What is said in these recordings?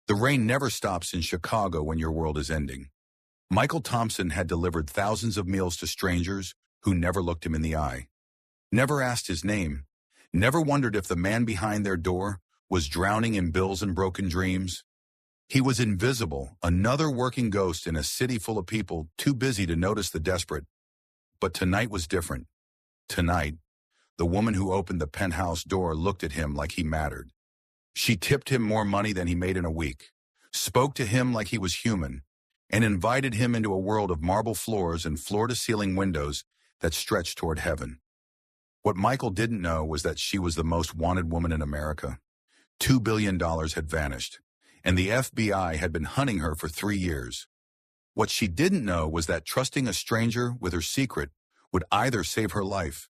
The rain never stops in Chicago when your world is ending. Michael Thompson had delivered thousands of meals to strangers who never looked him in the eye, never asked his name, never wondered if the man behind their door was drowning in bills and broken dreams. He was invisible, another working ghost in a city full of people too busy to notice the desperate. But tonight was different. Tonight, the woman who opened the penthouse door looked at him like he mattered. She tipped him more money than he made in a week, spoke to him like he was human, and invited him into a world of marble floors and floor-to-ceiling windows that stretched toward heaven. What Michael didn't know was that she was the most wanted woman in America. $2 billion had vanished, and the FBI had been hunting her for 3 years. What she didn't know was that trusting a stranger with her secret would either save her life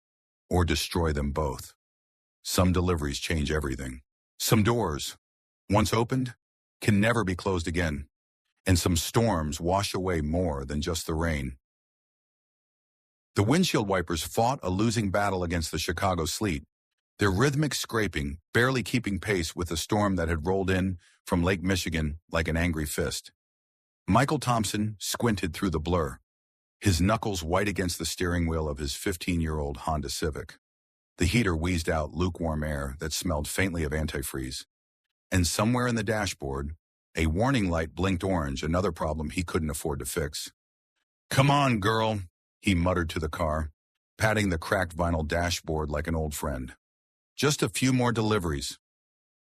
or destroy them both. Some deliveries change everything. Some doors, once opened, can never be closed again. And some storms wash away more than just the rain. The windshield wipers fought a losing battle against the Chicago sleet, their rhythmic scraping barely keeping pace with the storm that had rolled in from Lake Michigan like an angry fist. Michael Thompson squinted through the blur, his knuckles white against the steering wheel of his 15-year-old Honda Civic. The heater wheezed out lukewarm air that smelled faintly of antifreeze. And somewhere in the dashboard, a warning light blinked orange, another problem he couldn't afford to fix. "Come on, girl," he muttered to the car, patting the cracked vinyl dashboard like an old friend. Just a few more deliveries.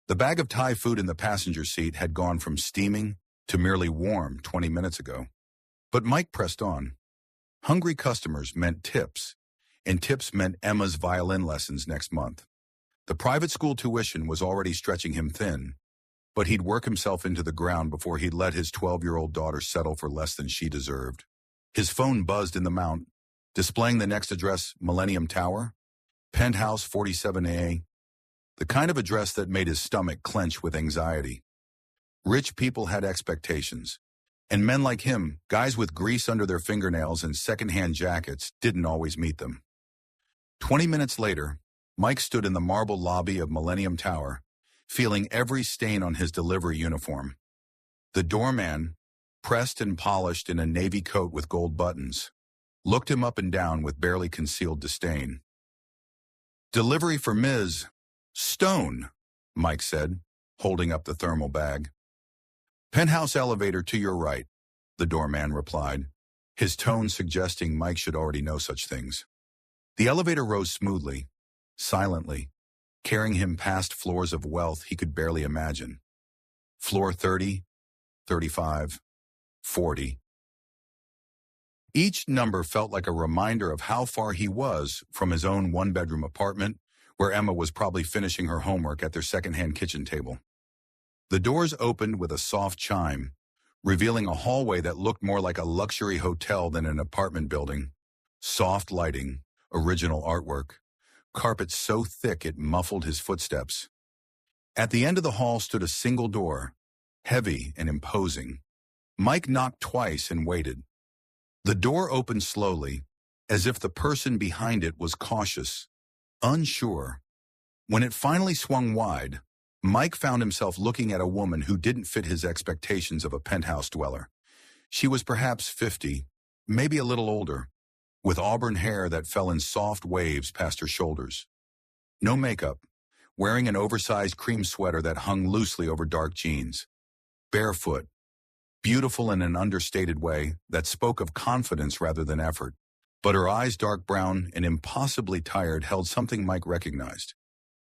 The bag of Thai food in the passenger seat had gone from steaming to merely warm 20 minutes ago. But Mike pressed on. Hungry customers meant tips, and tips meant Emma's violin lessons next month. The private school tuition was already stretching him thin, but he'd work himself into the ground before he'd let his 12-year-old daughter settle for less than she deserved. His phone buzzed in the mount, displaying the next address, Millennium Tower, Penthouse 47A, the kind of address that made his stomach clench with anxiety. Rich people had expectations, and men like him, guys with grease under their fingernails and second-hand jackets, didn't always meet them. 20 minutes later, Mike stood in the marble lobby of Millennium Tower, feeling every stain on his delivery uniform. The doorman, pressed and polished in a navy coat with gold buttons, looked him up and down with barely concealed disdain. "Delivery for Ms. Stone," Mike said, holding up the thermal bag. "Penthouse elevator to your right," the doorman replied, his tone suggesting Mike should already know such things. The elevator rose smoothly, silently, carrying him past floors of wealth he could barely imagine. Floor 30, 35, 40. Each number felt like a reminder of how far he was from his own one-bedroom apartment, where Emma was probably finishing her homework at their second-hand kitchen table. The doors opened with a soft chime, revealing a hallway that looked more like a luxury hotel than an apartment building. Soft lighting, original artwork, carpet so thick it muffled his footsteps. At the end of the hall stood a single door, heavy and imposing. Mike knocked twice and waited. The door opened slowly, as if the person behind it was cautious, unsure. When it finally swung wide, Mike found himself looking at a woman who didn't fit his expectations of a penthouse dweller. She was perhaps 50, maybe a little older, with auburn hair that fell in soft waves past her shoulders. No makeup, wearing an oversized cream sweater that hung loosely over dark jeans. Barefoot, beautiful in an understated way that spoke of confidence rather than effort. But her eyes, dark brown and impossibly tired, held something Mike recognized.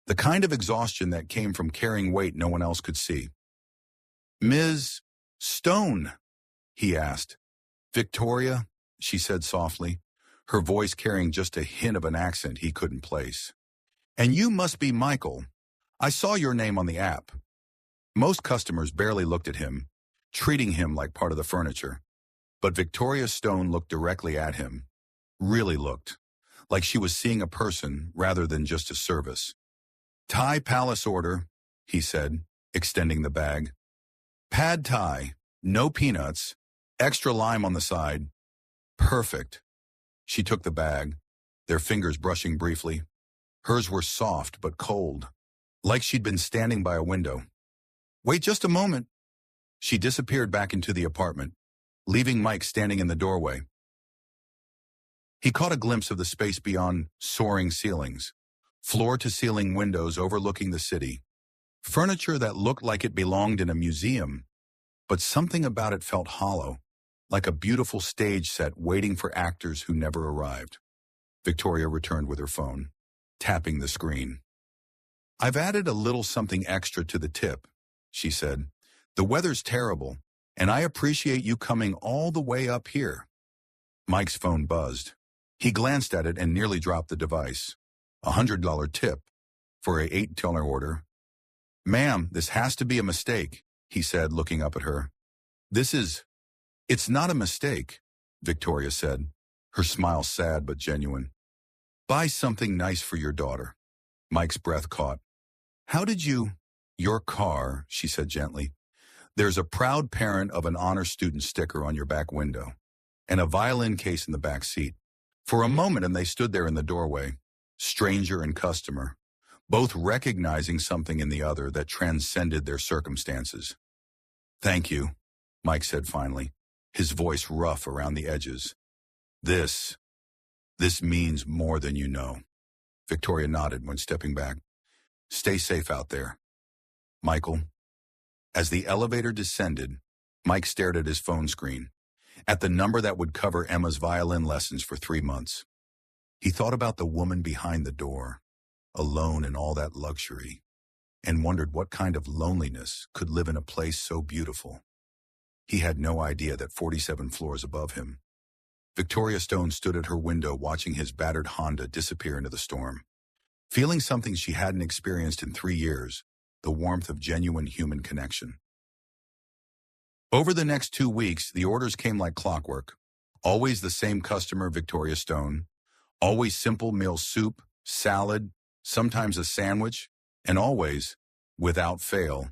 The kind of exhaustion that came from carrying weight no one else could see. "Ms. Stone?" he asked. "Victoria," she said softly, her voice carrying just a hint of an accent he couldn't place. "And you must be Michael. I saw your name on the app." Most customers barely looked at him, treating him like part of the furniture. But Victoria Stone looked directly at him, really looked, like she was seeing a person rather than just a service. "Thai palace order," he said, extending the bag. "Pad Thai, no peanuts, extra lime on the side. Perfect." She took the bag, their fingers brushing briefly. Hers were soft but cold, like she'd been standing by a window. "Wait just a moment," She disappeared back into the apartment, leaving Mike standing in the doorway. He caught a glimpse of the space beyond soaring ceilings, floor-to-ceiling windows overlooking the city, furniture that looked like it belonged in a museum, but something about it felt hollow, like a beautiful stage set waiting for actors who never arrived. Victoria returned with her phone, tapping the screen. "I've added a little something extra to the tip," she said. "The weather's terrible, and I appreciate you coming all the way up here." Mike's phone buzzed. He glanced at it and nearly dropped the device. $100 tip for a $8 order. "Ma'am, this has to be a mistake," he said, looking up at her. "It's not a mistake," Victoria said, her smile sad but genuine. "Buy something nice for your daughter." Mike's breath caught. "How did you—" "Your car," she said gently. "There's a proud parent of an honor student sticker on your back window, and a violin case in the back seat." For a moment, and they stood there in the doorway, stranger and customer, both recognizing something in the other that transcended their circumstances. "Thank you," Mike said finally, his voice rough around the edges. This means more than you know." Victoria nodded when stepping back. "Stay safe out there." "Michael." As the elevator descended, Mike stared at his phone screen, at the number that would cover Emma's violin lessons for 3 months. He thought about the woman behind the door, alone in all that luxury, and wondered what kind of loneliness could live in a place so beautiful. He had no idea that 47 floors above him, Victoria Stone stood at her window watching his battered Honda disappear into the storm, feeling something she hadn't experienced in 3 years, the warmth of genuine human connection. Over the next 2 weeks, the orders came like clockwork. Always the same customer, Victoria Stone. Always simple meal: soup, salad, sometimes a sandwich, and always, without fail,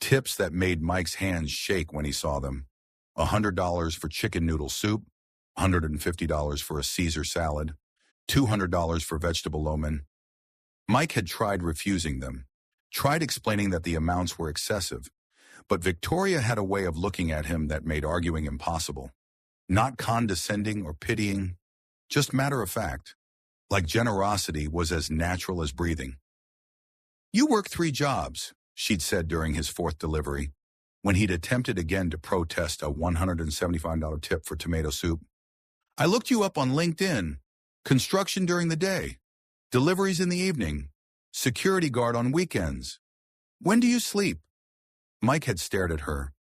tips that made Mike's hands shake when he saw them. $100 for chicken noodle soup, $150 for a Caesar salad, $200 for vegetable lo mein. Mike had tried refusing them, tried explaining that the amounts were excessive, but Victoria had a way of looking at him that made arguing impossible. Not condescending or pitying, just matter of fact, like generosity was as natural as breathing. "You work 3 jobs, she'd said during his 4th delivery, when he'd attempted again to protest a $175 tip for tomato soup. "I looked you up on LinkedIn. Construction during the day, deliveries in the evening, security guard on weekends. When do you sleep?" Mike had stared at her,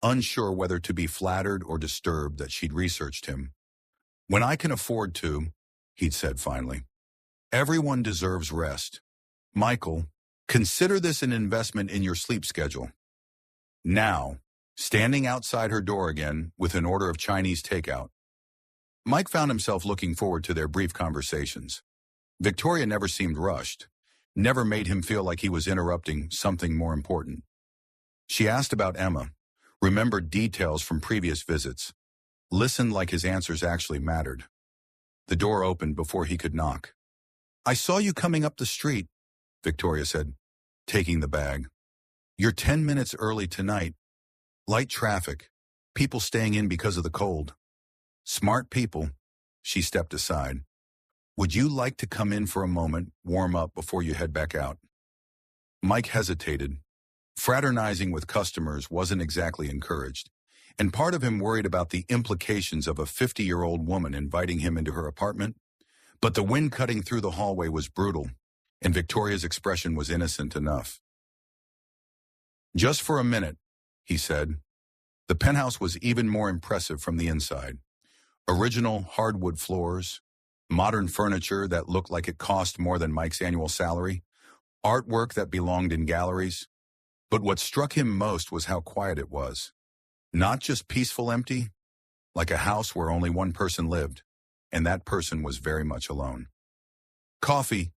unsure whether to be flattered or disturbed that she'd researched him. "When I can afford to," he'd said finally. "Everyone deserves rest. Michael, consider this an investment in your sleep schedule." Now, standing outside her door again with an order of Chinese takeout, Mike found himself looking forward to their brief conversations. Victoria never seemed rushed, never made him feel like he was interrupting something more important. She asked about Emma, remembered details from previous visits, listened like his answers actually mattered. The door opened before he could knock. "I saw you coming up the street," Victoria said, taking the bag. "You're 10 minutes early tonight. Light traffic, people staying in because of the cold." "Smart people." She stepped aside. "Would you like to come in for a moment, warm up before you head back out?" Mike hesitated. Fraternizing with customers wasn't exactly encouraged, and part of him worried about the implications of a 50-year-old woman inviting him into her apartment. But the wind cutting through the hallway was brutal, and Victoria's expression was innocent enough. "Just for a minute," he said. The penthouse was even more impressive from the inside. Original hardwood floors, modern furniture that looked like it cost more than Mike's annual salary, artwork that belonged in galleries. But what struck him most was how quiet it was. Not just peaceful empty, like a house where only one person lived, and that person was very much alone. "Coffee?"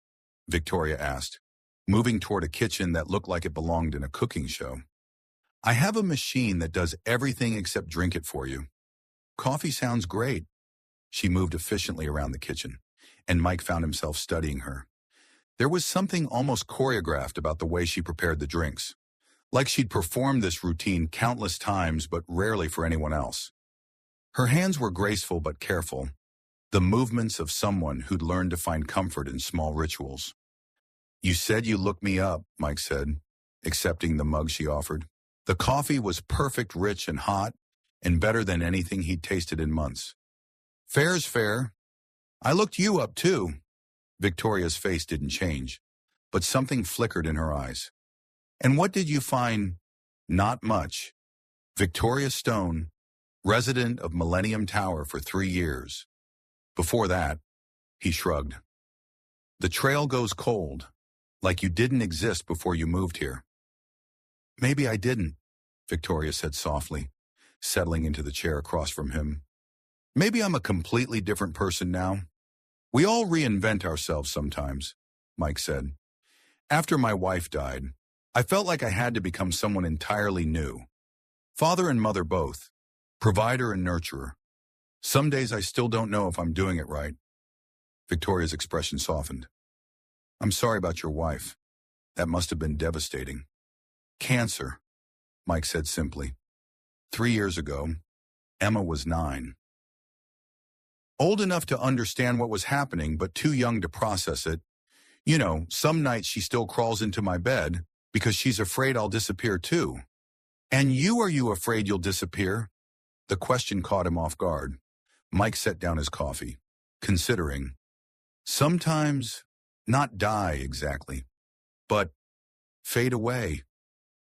Victoria asked, moving toward a kitchen that looked like it belonged in a cooking show. "I have a machine that does everything except drink it for you." "Coffee sounds great." She moved efficiently around the kitchen, and Mike found himself studying her. There was something almost choreographed about the way she prepared the drinks. like she'd performed this routine countless times but rarely for anyone else. Her hands were graceful but careful, the movements of someone who'd learned to find comfort in small rituals. "You said you looked me up," Mike said, accepting the mug she offered. The coffee was perfect, rich and hot, and better than anything he'd tasted in months. "Fair's fair. I looked you up too." Victoria's face didn't change, but something flickered in her eyes. "And what did you find?" "Not much. Victoria Stone, resident of Millennium Tower for 3 years. Before that," he shrugged. "The trail goes cold, like you didn't exist before you moved here." "Maybe I didn't," Victoria said softly, settling into the chair across from him. "Maybe I'm a completely different person now. We all reinvent ourselves sometimes," Mike said. "After my wife died, I felt like I had to become someone entirely new. Father and mother both, provider and nurturer. Some days I still don't know if I'm doing it right." Victoria's expression softened. "I'm sorry about your wife. That must have been devastating." "Cancer," Mike said simply. 3 years ago, Emma was 9. Old enough to understand what was happening, but too young to process it. "You know, some nights she still crawls into my bed because she's afraid I'll disappear too." "And are you afraid you'll disappear?" The question caught him off guard. Mike set down his coffee, considering. "Sometimes, not die exactly, but fade away.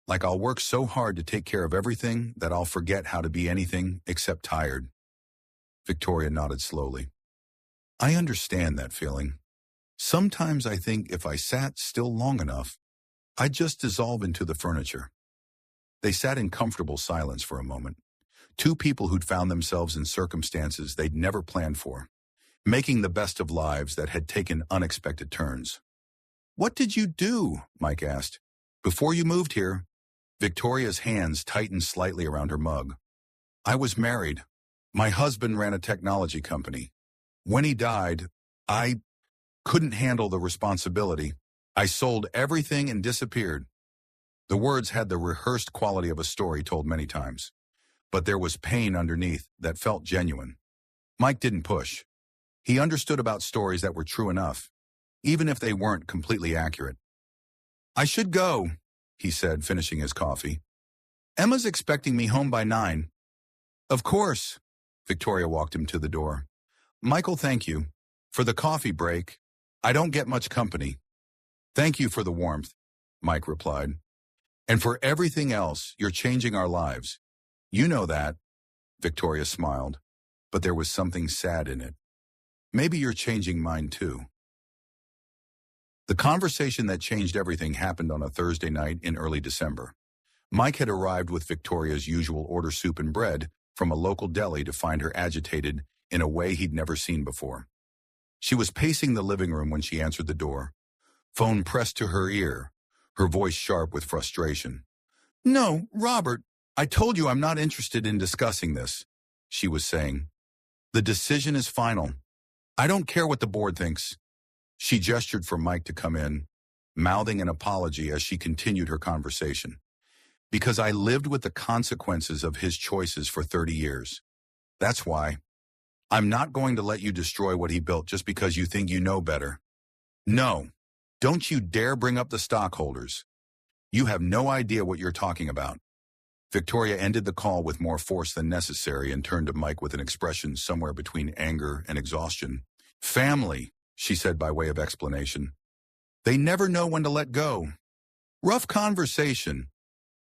Like I'll work so hard to take care of everything that I'll forget how to be anything except tired." Victoria nodded slowly. "I understand that feeling. Sometimes I think if I sat still long enough, I'd just dissolve into the furniture." They sat in comfortable silence for a moment. Two people who'd found themselves in circumstances they'd never planned for, making the best of lives that had taken unexpected turns. "What did you do?" Mike asked. "Before you moved here?" Victoria's hands tightened slightly around her mug. "I was married. My husband ran a technology company. When he died, I couldn't handle the responsibility. I sold everything and disappeared." The words had the rehearsed quality of a story told many times, but there was pain underneath that felt genuine. Mike didn't push. He understood about stories that were true enough, even if they weren't completely accurate. "I should go," he said, finishing his coffee. "Emma's expecting me home by 9. "Of course." Victoria walked him to the door. "Michael, thank you. For the coffee break, I don't get much company." "Thank you for the warmth," Mike replied. "And for everything else, you're changing our lives. You know that." Victoria smiled, but there was something sad in it. "Maybe you're changing mine too." The conversation that changed everything happened on a Thursday night in early December. Mike had arrived with Victoria's usual order soup and bread from a local deli to find her agitated in a way he'd never seen before. She was pacing the living room when she answered the door, phone pressed to her ear, her voice sharp with frustration. "No, Robert, I told you I'm not interested in discussing this," she was saying. "The decision is final. I don't care what the board thinks." She gestured for Mike to come in, mouthing an apology as she continued her conversation. "Because I lived with the consequences of his choices for 30 years. That's why. I'm not going to let you destroy what he built just because you think you know better. No, don't you dare bring up the stockholders. You have no idea what you're talking about." Victoria ended the call with more force than necessary and turned to Mike with an expression somewhere between anger and exhaustion. "Family," she said by way of explanation. "They never know when to let go. Rough conversation.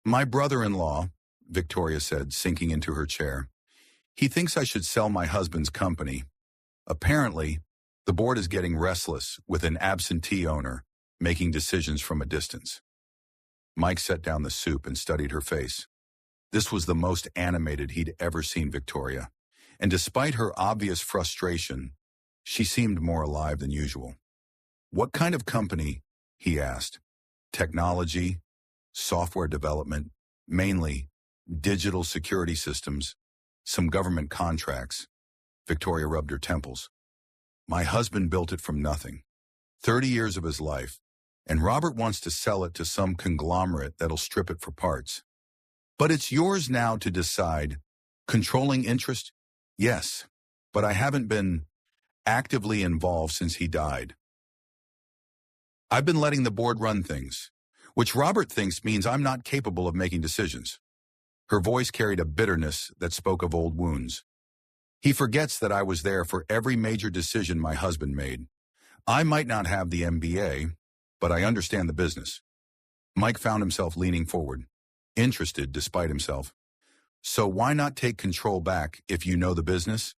My brother-in-law," Victoria said, sinking into her chair. "He thinks I should sell my husband's company. Apparently, the board is getting restless with an absentee owner making decisions from a distance." Mike set down the soup and studied her face. This was the most animated he'd ever seen Victoria, and despite her obvious frustration, she seemed more alive than usual. "What kind of company?" he asked. "Technology, software development, mainly digital security systems, some government contracts." Victoria rubbed her temples. "My husband built it from nothing. 30 years of his life, and Robert wants to sell it to some conglomerate that'll strip it for parts. But it's yours now to decide. Controlling interest? Yes, but I haven't been actively involved since he died. I've been letting the board run things, which Robert thinks means I'm not capable of making decisions. Her voice carried a bitterness that spoke of old wounds. He forgets that I was there for every major decision my husband made. I might not have the MBA, but I understand the business. Mike found himself leaning forward, interested despite himself. So why not take control back if you know the business?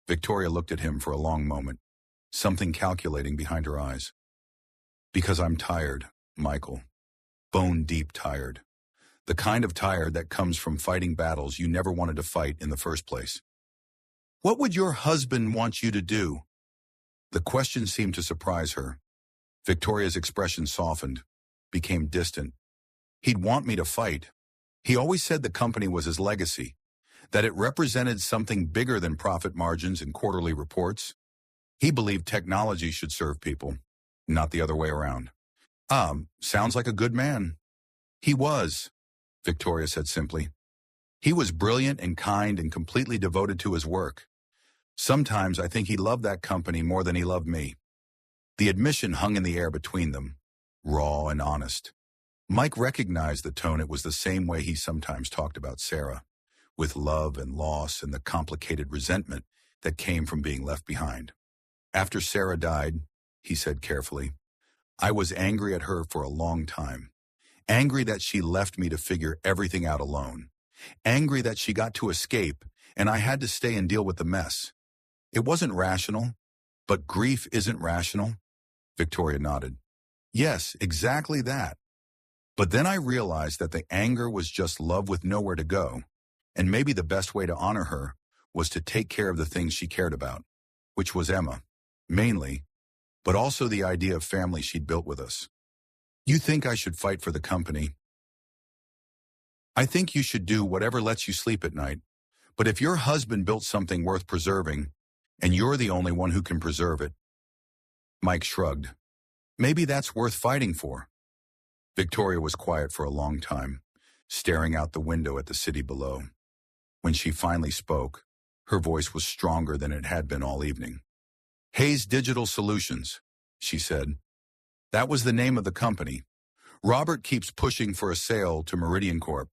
Victoria looked at him for a long moment, something calculating behind her eyes. Because I'm tired, Michael. Bone-deep tired. The kind of tired that comes from fighting battles you never wanted to fight in the first place. What would your husband want you to do? The question seemed to surprise her. Victoria's expression softened, became distant. He'd want me to fight. He always said the company was his legacy, that it represented something bigger than profit margins and quarterly reports. He believed technology should serve people, not the other way around. Sounds like a good man. He was, Victoria said simply. He was brilliant and kind and completely devoted to his work. Sometimes I think he loved that company more than he loved me. The admission hung in the air between them, raw and honest. Mike recognized the tone. It was the same way he sometimes talked about Sarah, with love and loss and the complicated resentment that came from being left behind. After Sarah died, he said carefully, I was angry at her for a long time. Angry that she left me to figure everything out alone. Angry that she got to escape and I had to stay and deal with the mess. It wasn't rational, but grief isn't rational. Victoria nodded. Yes, exactly that. But then I realized that the anger was just love with nowhere to go, and maybe the best way to honor her was to take care of the things she cared about, which was Emma, mainly, but also the idea of family she'd built with us. You think I should fight for the company? I think you should do whatever lets you sleep at night, but if your husband built something worth preserving, and you're the only one who can preserve it. Mike shrugged. Maybe that's worth fighting for. Victoria was quiet for a long time, staring out the window at the city below. When she finally spoke, her voice was stronger than it had been all evening. Hayes Digital Solutions, she said. That was the name of the company. Robert keeps pushing for a sale to Meridian Corp,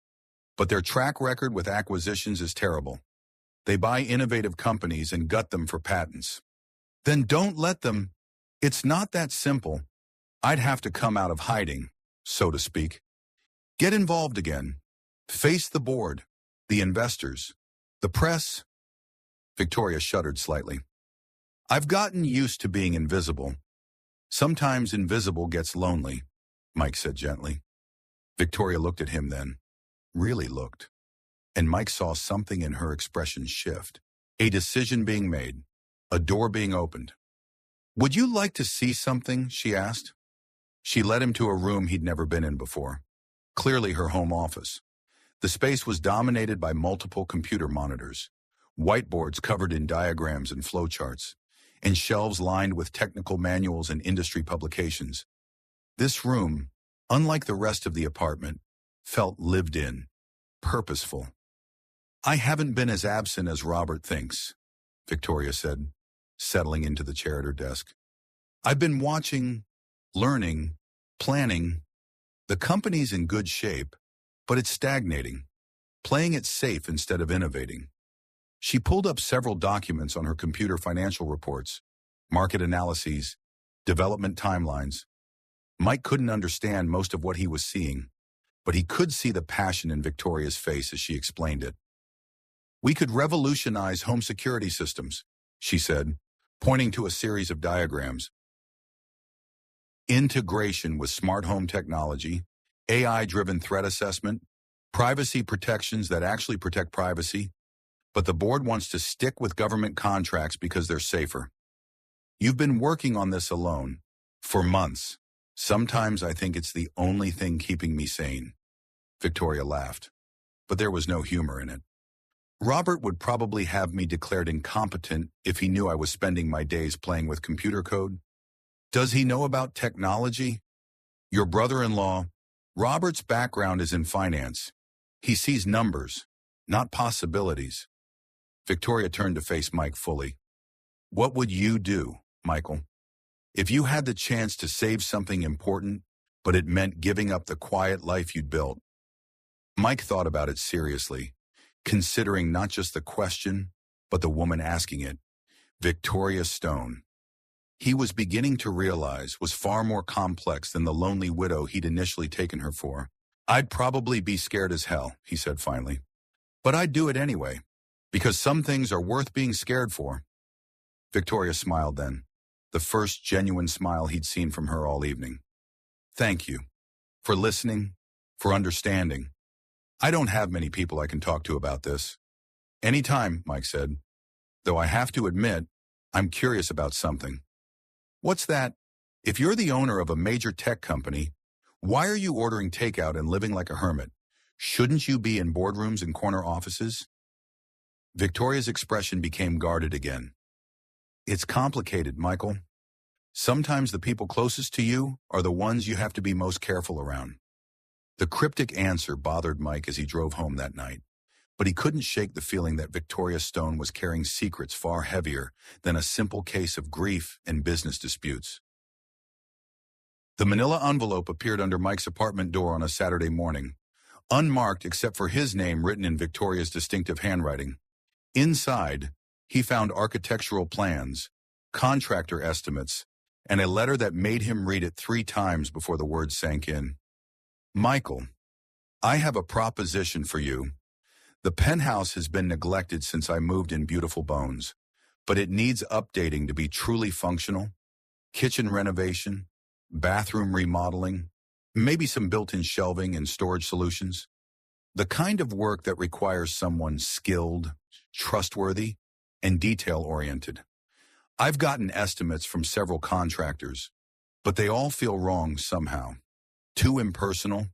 but their track record with acquisitions is terrible. They buy innovative companies and gut them for patents. Then don't let them. It's not that simple. I'd have to come out of hiding, so to speak. Get involved again. Face the board, the investors, the press. Victoria shuddered slightly. I've gotten used to being invisible. Sometimes invisible gets lonely, Mike said gently. Victoria looked at him then, really looked. And Mike saw something in her expression shift. A decision being made, a door being opened. Would you like to see something? She asked. She led him to a room he'd never been in before, clearly her home office. The space was dominated by multiple computer monitors, whiteboards covered in diagrams and flowcharts, and shelves lined with technical manuals and industry publications. This room, unlike the rest of the apartment, felt lived in, purposeful. I haven't been as absent as Robert thinks, Victoria said, settling into the chair at her desk. I've been watching, learning, planning. The company's in good shape, but it's stagnating, playing it safe instead of innovating. She pulled up several documents on her computer, financial reports, market analyses, development timelines. Mike couldn't understand most of what he was seeing, but he could see the passion in Victoria's face as she explained it. We could revolutionize home security systems, she said, pointing to a series of diagrams. Integration with smart home technology, AI-driven threat assessment, privacy protections that actually protect privacy, but the board wants to stick with government contracts because they're safer. You've been working on this alone for months. Sometimes I think it's the only thing keeping me sane. Victoria laughed, but there was no humor in it. Robert would probably have me declared incompetent if he knew I was spending my days playing with computer code. Does he know about technology? Your brother-in-law, Robert's background is in finance. He sees numbers, not possibilities. Victoria turned to face Mike fully. What would you do, Michael, if you had the chance to save something important, but it meant giving up the quiet life you'd built? Mike thought about it seriously, considering not just the question, but the woman asking it, Victoria Stone. He was beginning to realize was far more complex than the lonely widow he'd initially taken her for. I'd probably be scared as hell, he said finally. But I'd do it anyway, because some things are worth being scared for. Victoria smiled then, the first genuine smile he'd seen from her all evening. Thank you. For listening, for understanding. I don't have many people I can talk to about this. Anytime, Mike said. Though I have to admit, I'm curious about something. What's that? If you're the owner of a major tech company, why are you ordering takeout and living like a hermit? Shouldn't you be in boardrooms and corner offices? Victoria's expression became guarded again. It's complicated, Michael. Sometimes the people closest to you are the ones you have to be most careful around. The cryptic answer bothered Mike as he drove home that night, but he couldn't shake the feeling that Victoria Stone was carrying secrets far heavier than a simple case of grief and business disputes. The manila envelope appeared under Mike's apartment door on a Saturday morning, unmarked except for his name written in Victoria's distinctive handwriting. Inside, he found architectural plans, contractor estimates, and a letter that made him read it 3 times before the words sank in. Michael, I have a proposition for you. The penthouse has been neglected since I moved in Beautiful Bones, but it needs updating to be truly functional. Kitchen renovation, bathroom remodeling, maybe some built-in shelving and storage solutions. The kind of work that requires someone skilled, trustworthy, and detail-oriented. I've gotten estimates from several contractors, but they all feel wrong somehow. Too impersonal,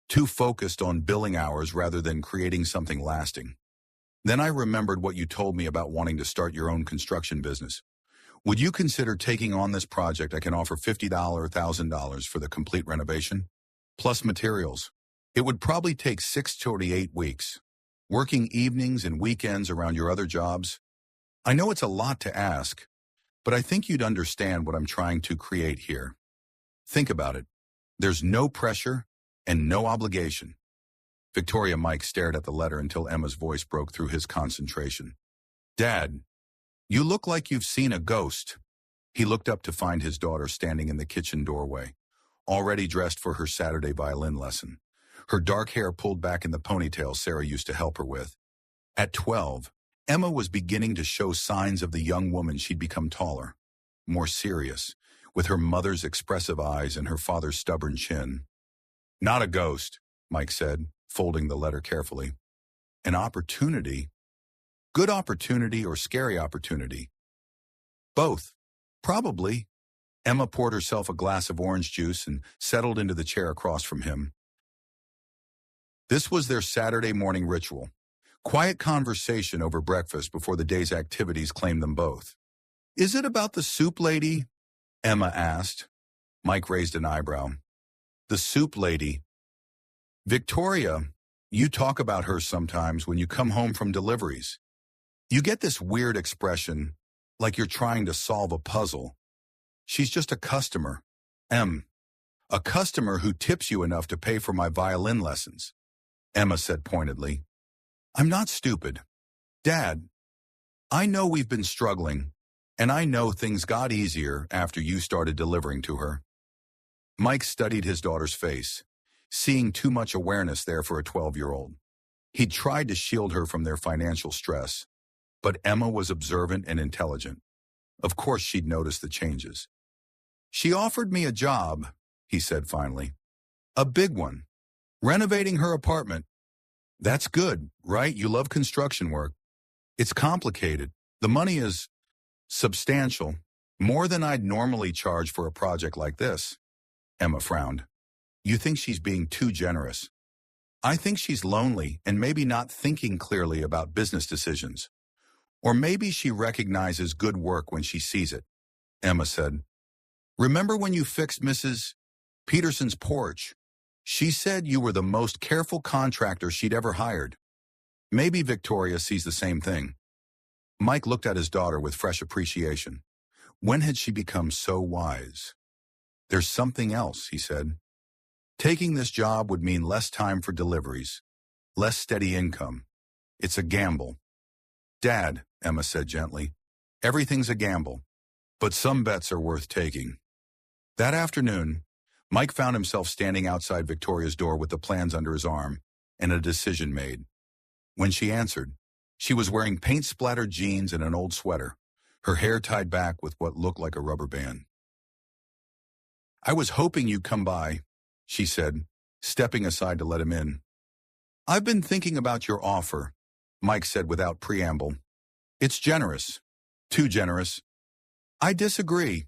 too focused on billing hours rather than creating something lasting. Then I remembered what you told me about wanting to start your own construction business. Would you consider taking on this project? I can offer $50 or $1,000 for the complete renovation, plus materials. It would probably take 6 to 8 weeks, working evenings and weekends around your other jobs. I know it's a lot to ask, but I think you'd understand what I'm trying to create here. Think about it. There's no pressure and no obligation. Victoria Mike stared at the letter until Emma's voice broke through his concentration. Dad, you look like you've seen a ghost. He looked up to find his daughter standing in the kitchen doorway, already dressed for her Saturday violin lesson, her dark hair pulled back in the ponytail Sarah used to help her with. At 12, Emma was beginning to show signs of the young woman she'd become taller, more serious, with her mother's expressive eyes and her father's stubborn chin. Not a ghost, Mike said, folding the letter carefully. An opportunity? Good opportunity or scary opportunity? Both. Probably. Emma poured herself a glass of orange juice and settled into the chair across from him. This was their Saturday morning ritual. Quiet conversation over breakfast before the day's activities claimed them both. Is it about the soup lady? Emma asked. Mike raised an eyebrow. The soup lady. Victoria, you talk about her sometimes when you come home from deliveries. You get this weird expression, like you're trying to solve a puzzle. She's just a customer. A customer who tips you enough to pay for my violin lessons, Emma said pointedly. I'm not stupid. Dad, I know we've been struggling, and I know things got easier after you started delivering to her. Mike studied his daughter's face, seeing too much awareness there for a 12-year-old. He'd tried to shield her from their financial stress, but Emma was observant and intelligent. Of course she'd noticed the changes. She offered me a job, he said finally. A big one. Renovating her apartment. That's good, right? You love construction work. It's complicated. The money is substantial, more than I'd normally charge for a project like this. Emma frowned. You think she's being too generous. I think she's lonely and maybe not thinking clearly about business decisions. Or maybe she recognizes good work when she sees it, Emma said. Remember when you fixed Mrs. Peterson's porch. She said you were the most careful contractor she'd ever hired. Maybe Victoria sees the same thing. Mike looked at his daughter with fresh appreciation. When had she become so wise? There's something else, he said. Taking this job would mean less time for deliveries, less steady income. It's a gamble. Dad, Emma said gently, everything's a gamble, but some bets are worth taking. That afternoon, Mike found himself standing outside Victoria's door with the plans under his arm and a decision made. When she answered, she was wearing paint-splattered jeans and an old sweater, her hair tied back with what looked like a rubber band. I was hoping you'd come by, she said, stepping aside to let him in. I've been thinking about your offer, Mike said without preamble. It's generous. Too generous. I disagree.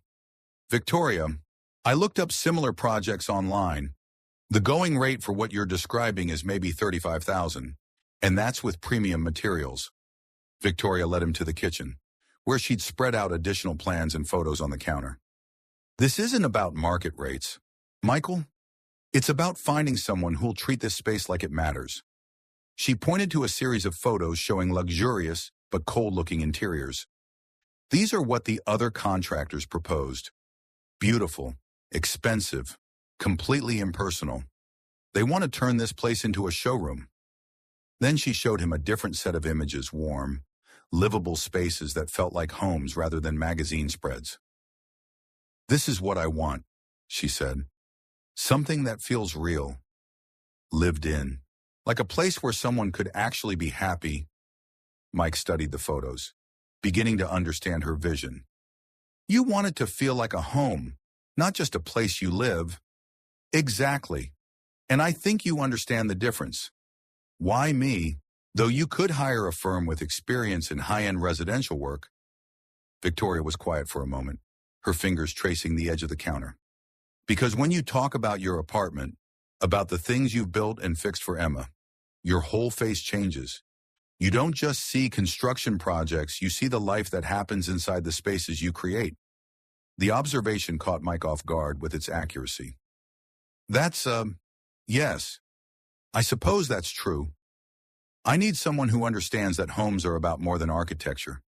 Victoria, I looked up similar projects online. The going rate for what you're describing is maybe $35,000, and that's with premium materials. Victoria led him to the kitchen, where she'd spread out additional plans and photos on the counter. This isn't about market rates, Michael. It's about finding someone who'll treat this space like it matters. She pointed to a series of photos showing luxurious but cold-looking interiors. These are what the other contractors proposed. Beautiful, expensive, completely impersonal. They want to turn this place into a showroom. Then she showed him a different set of images, warm, livable spaces that felt like homes rather than magazine spreads. This is what I want, she said. Something that feels real, lived in, like a place where someone could actually be happy. Mike studied the photos, beginning to understand her vision. You want it to feel like a home, not just a place you live. Exactly. And I think you understand the difference. Why me, though you could hire a firm with experience in high-end residential work? Victoria was quiet for a moment, her fingers tracing the edge of the counter. Because when you talk about your apartment, about the things you've built and fixed for Emma, your whole face changes. You don't just see construction projects, you see the life that happens inside the spaces you create. The observation caught Mike off guard with its accuracy. Yes. I suppose that's true. I need someone who understands that homes are about more than architecture.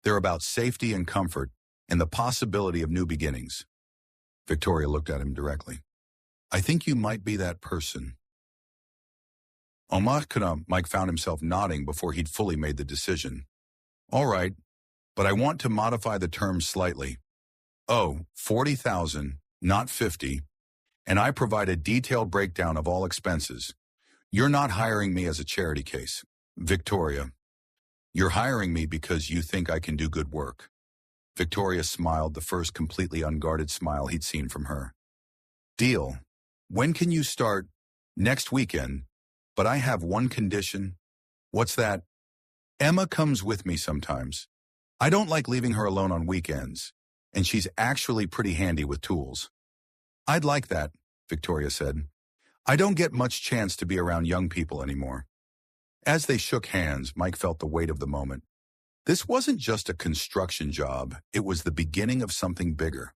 They're about safety and comfort and the possibility of new beginnings. Victoria looked at him directly. I think you might be that person. Mike found himself nodding before he'd fully made the decision. All right, but I want to modify the terms slightly. Oh, 40,000, not 50, and I provide a detailed breakdown of all expenses. You're not hiring me as a charity case. Victoria, you're hiring me because you think I can do good work. Victoria smiled, the first completely unguarded smile he'd seen from her. Deal. When can you start? Next weekend. But I have one condition. What's that? Emma comes with me sometimes. I don't like leaving her alone on weekends, and she's actually pretty handy with tools. I'd like that, Victoria said. I don't get much chance to be around young people anymore. As they shook hands, Mike felt the weight of the moment. This wasn't just a construction job, it was the beginning of something bigger.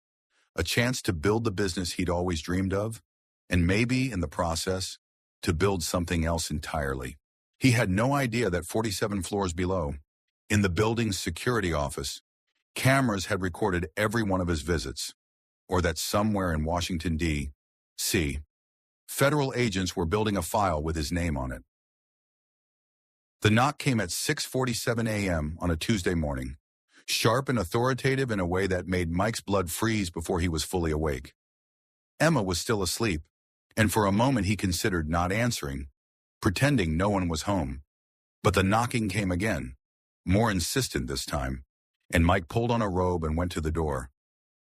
A chance to build the business he'd always dreamed of, and maybe, in the process, to build something else entirely. He had no idea that 47 floors below, in the building's security office, cameras had recorded every one of his visits, or that somewhere in Washington, D.C., federal agents were building a file with his name on it. The knock came at 6:47 a.m. on a Tuesday morning, sharp and authoritative in a way that made Mike's blood freeze before he was fully awake. Emma was still asleep, and for a moment he considered not answering, pretending no one was home. But the knocking came again, more insistent this time, and Mike pulled on a robe and went to the door.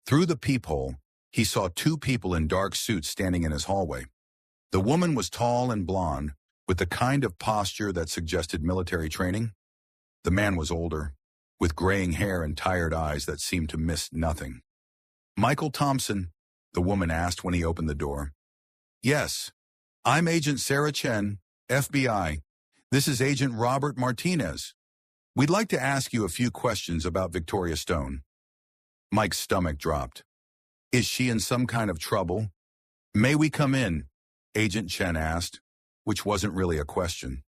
Through the peephole, he saw two people in dark suits standing in his hallway. The woman was tall and blonde, with the kind of posture that suggested military training. The man was older, with graying hair and tired eyes that seemed to miss nothing. Michael Thompson, the woman asked when he opened the door. Yes, I'm Agent Sarah Chen, FBI. This is Agent Robert Martinez. We'd like to ask you a few questions about Victoria Stone. Mike's stomach dropped. Is she in some kind of trouble? "May we come in?" Agent Chen asked, which wasn't really a question.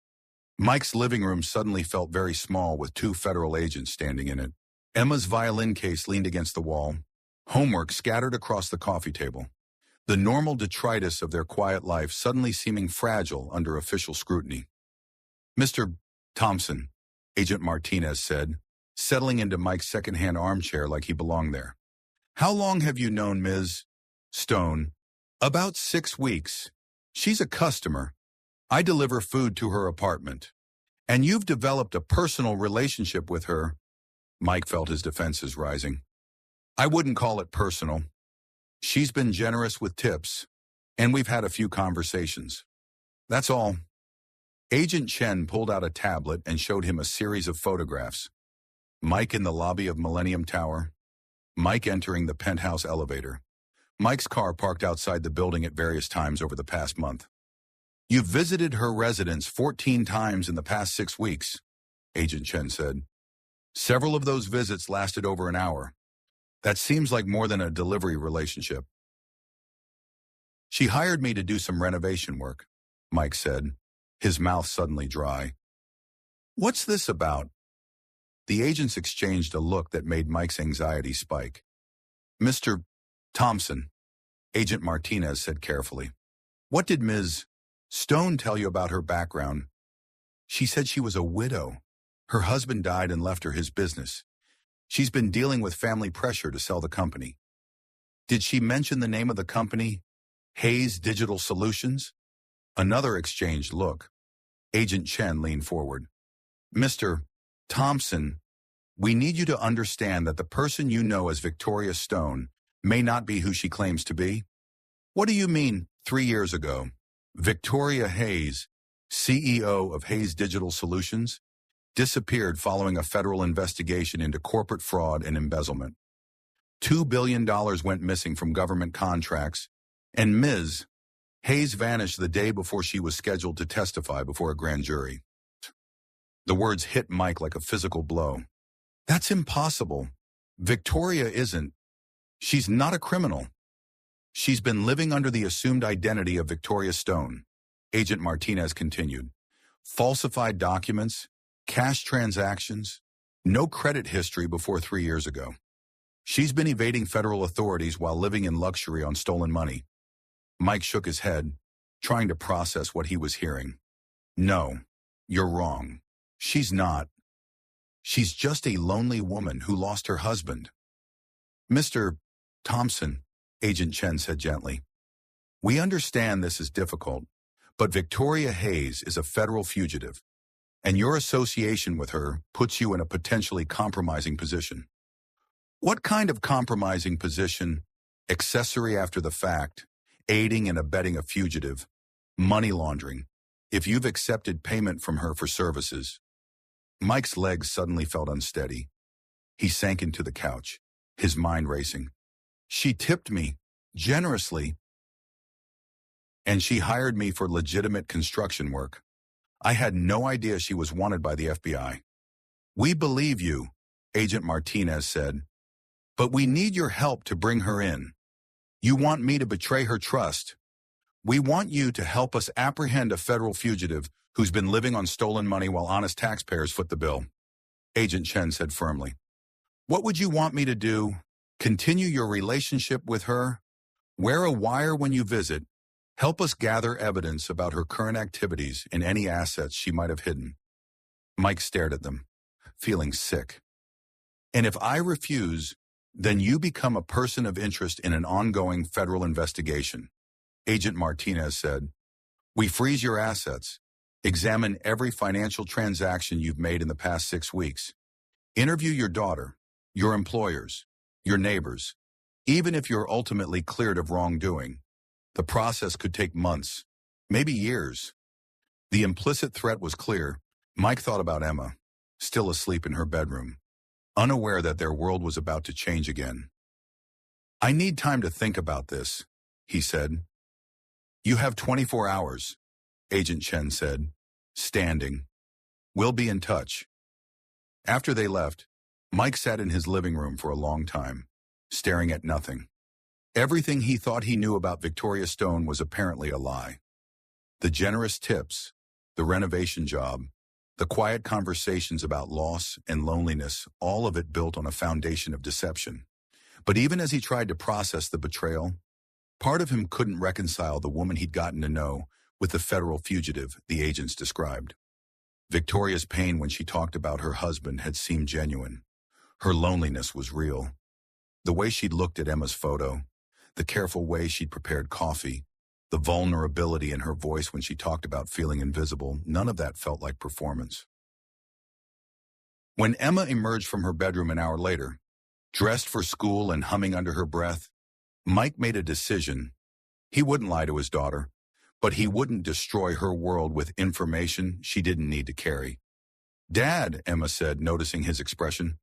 Mike's living room suddenly felt very small with two federal agents standing in it. Emma's violin case leaned against the wall, homework scattered across the coffee table. The normal detritus of their quiet life suddenly seeming fragile under official scrutiny. "Mr. Thompson," Agent Martinez said, settling into Mike's second-hand armchair like he belonged there. "How long have you known Ms. Stone?" "About 6 weeks. She's a customer. I deliver food to her apartment. And you've developed a personal relationship with her." Mike felt his defenses rising. "I wouldn't call it personal. She's been generous with tips, and we've had a few conversations. That's all." Agent Chen pulled out a tablet and showed him a series of photographs. Mike in the lobby of Millennium Tower. Mike entering the penthouse elevator. Mike's car parked outside the building at various times over the past month. "You've visited her residence 14 times in the past 6 weeks," Agent Chen said. "Several of those visits lasted over an hour. That seems like more than a delivery relationship." "She hired me to do some renovation work," Mike said, his mouth suddenly dry. "What's this about?" The agents exchanged a look that made Mike's anxiety spike. "Mr. Thompson," Agent Martinez said carefully, "what did Ms. Stone tell you about her background?" "She said she was a widow. Her husband died and left her his business. She's been dealing with family pressure to sell the company." "Did she mention the name of the company? Hayes Digital Solutions?" Another exchanged look. Agent Chen leaned forward. "Mr. Thompson, we need you to understand that the person you know as Victoria Stone may not be who she claims to be." "What do you mean, 3 years ago?" "Victoria Hayes, CEO of Hayes Digital Solutions, disappeared following a federal investigation into corporate fraud and embezzlement. $2 billion went missing from government contracts, and Ms. Hayes vanished the day before she was scheduled to testify before a grand jury." The words hit Mike like a physical blow. "That's impossible. Victoria isn't. She's not a criminal. She's been living under the assumed identity of Victoria Stone," Agent Martinez continued. "Falsified documents, cash transactions, no credit history before 3 years ago. She's been evading federal authorities while living in luxury on stolen money." Mike shook his head, trying to process what he was hearing. "No, you're wrong. She's not. She's just a lonely woman who lost her husband." "Mr. Thompson," Agent Chen said gently, "we understand this is difficult, but Victoria Hayes is a federal fugitive, and your association with her puts you in a potentially compromising position." "What kind of compromising position?" "Accessory after the fact, aiding and abetting a fugitive, money laundering, if you've accepted payment from her for services." Mike's legs suddenly felt unsteady. He sank into the couch, his mind racing. "She tipped me, generously, and she hired me for legitimate construction work. I had no idea she was wanted by the FBI." "We believe you," Agent Martinez said, "but we need your help to bring her in. You want me to betray her trust. We want you to help us apprehend a federal fugitive who's been living on stolen money while honest taxpayers foot the bill," Agent Chen said firmly. "What would you want me to do? Continue your relationship with her? Wear a wire when you visit? Help us gather evidence about her current activities and any assets she might have hidden?" Mike stared at them, feeling sick. "And if I refuse, then you become a person of interest in an ongoing federal investigation," Agent Martinez said. "We freeze your assets, examine every financial transaction you've made in the past 6 weeks, interview your daughter, your employers, your neighbors. Even if you're ultimately cleared of wrongdoing, the process could take months, maybe years." The implicit threat was clear. Mike thought about Emma, still asleep in her bedroom, unaware that their world was about to change again. "I need time to think about this," he said. "You have 24 hours, Agent Chen said, standing. "We'll be in touch." After they left, Mike sat in his living room for a long time, staring at nothing. Everything he thought he knew about Victoria Stone was apparently a lie. The generous tips, the renovation job, the quiet conversations about loss and loneliness, all of it built on a foundation of deception. But even as he tried to process the betrayal, part of him couldn't reconcile the woman he'd gotten to know with the federal fugitive the agents described. Victoria's pain when she talked about her husband had seemed genuine. Her loneliness was real. The way she'd looked at Emma's photo, the careful way she'd prepared coffee, the vulnerability in her voice when she talked about feeling invisible, none of that felt like performance. When Emma emerged from her bedroom an hour later, dressed for school and humming under her breath, Mike made a decision. He wouldn't lie to his daughter, but he wouldn't destroy her world with information she didn't need to carry. "Dad," Emma said, noticing his expression,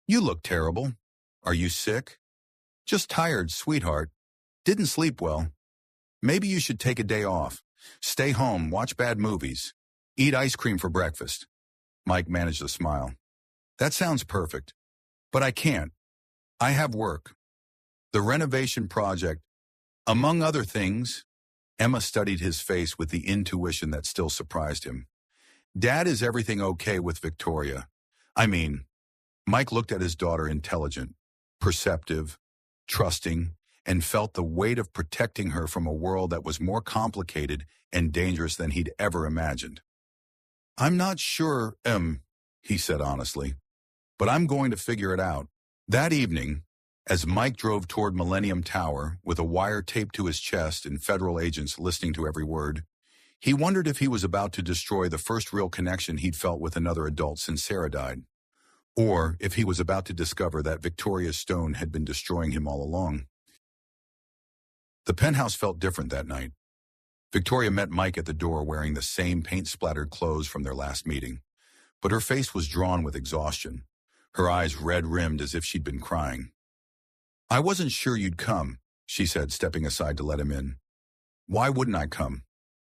"you look terrible. Are you sick?" "Just tired, sweetheart. Didn't sleep well. Maybe you should take a day off. Stay home, watch bad movies. Eat ice cream for breakfast." Mike managed a smile. "That sounds perfect. But I can't. I have work. The renovation project, among other things." Emma studied his face with the intuition that still surprised him. "Dad, is everything okay with Victoria? I mean," Mike looked at his daughter, intelligent, perceptive, trusting, and felt the weight of protecting her from a world that was more complicated and dangerous than he'd ever imagined. "I'm not sure, he said honestly, "but I'm going to figure it out." That evening, as Mike drove toward Millennium Tower with a wire taped to his chest and federal agents listening to every word, he wondered if he was about to destroy the first real connection he'd felt with another adult since Sarah died, or if he was about to discover that Victoria Stone had been destroying him all along. The penthouse felt different that night. Victoria met Mike at the door wearing the same paint-splattered clothes from their last meeting, but her face was drawn with exhaustion, her eyes red-rimmed as if she'd been crying. "I wasn't sure you'd come," she said, stepping aside to let him in. "Why wouldn't I come?"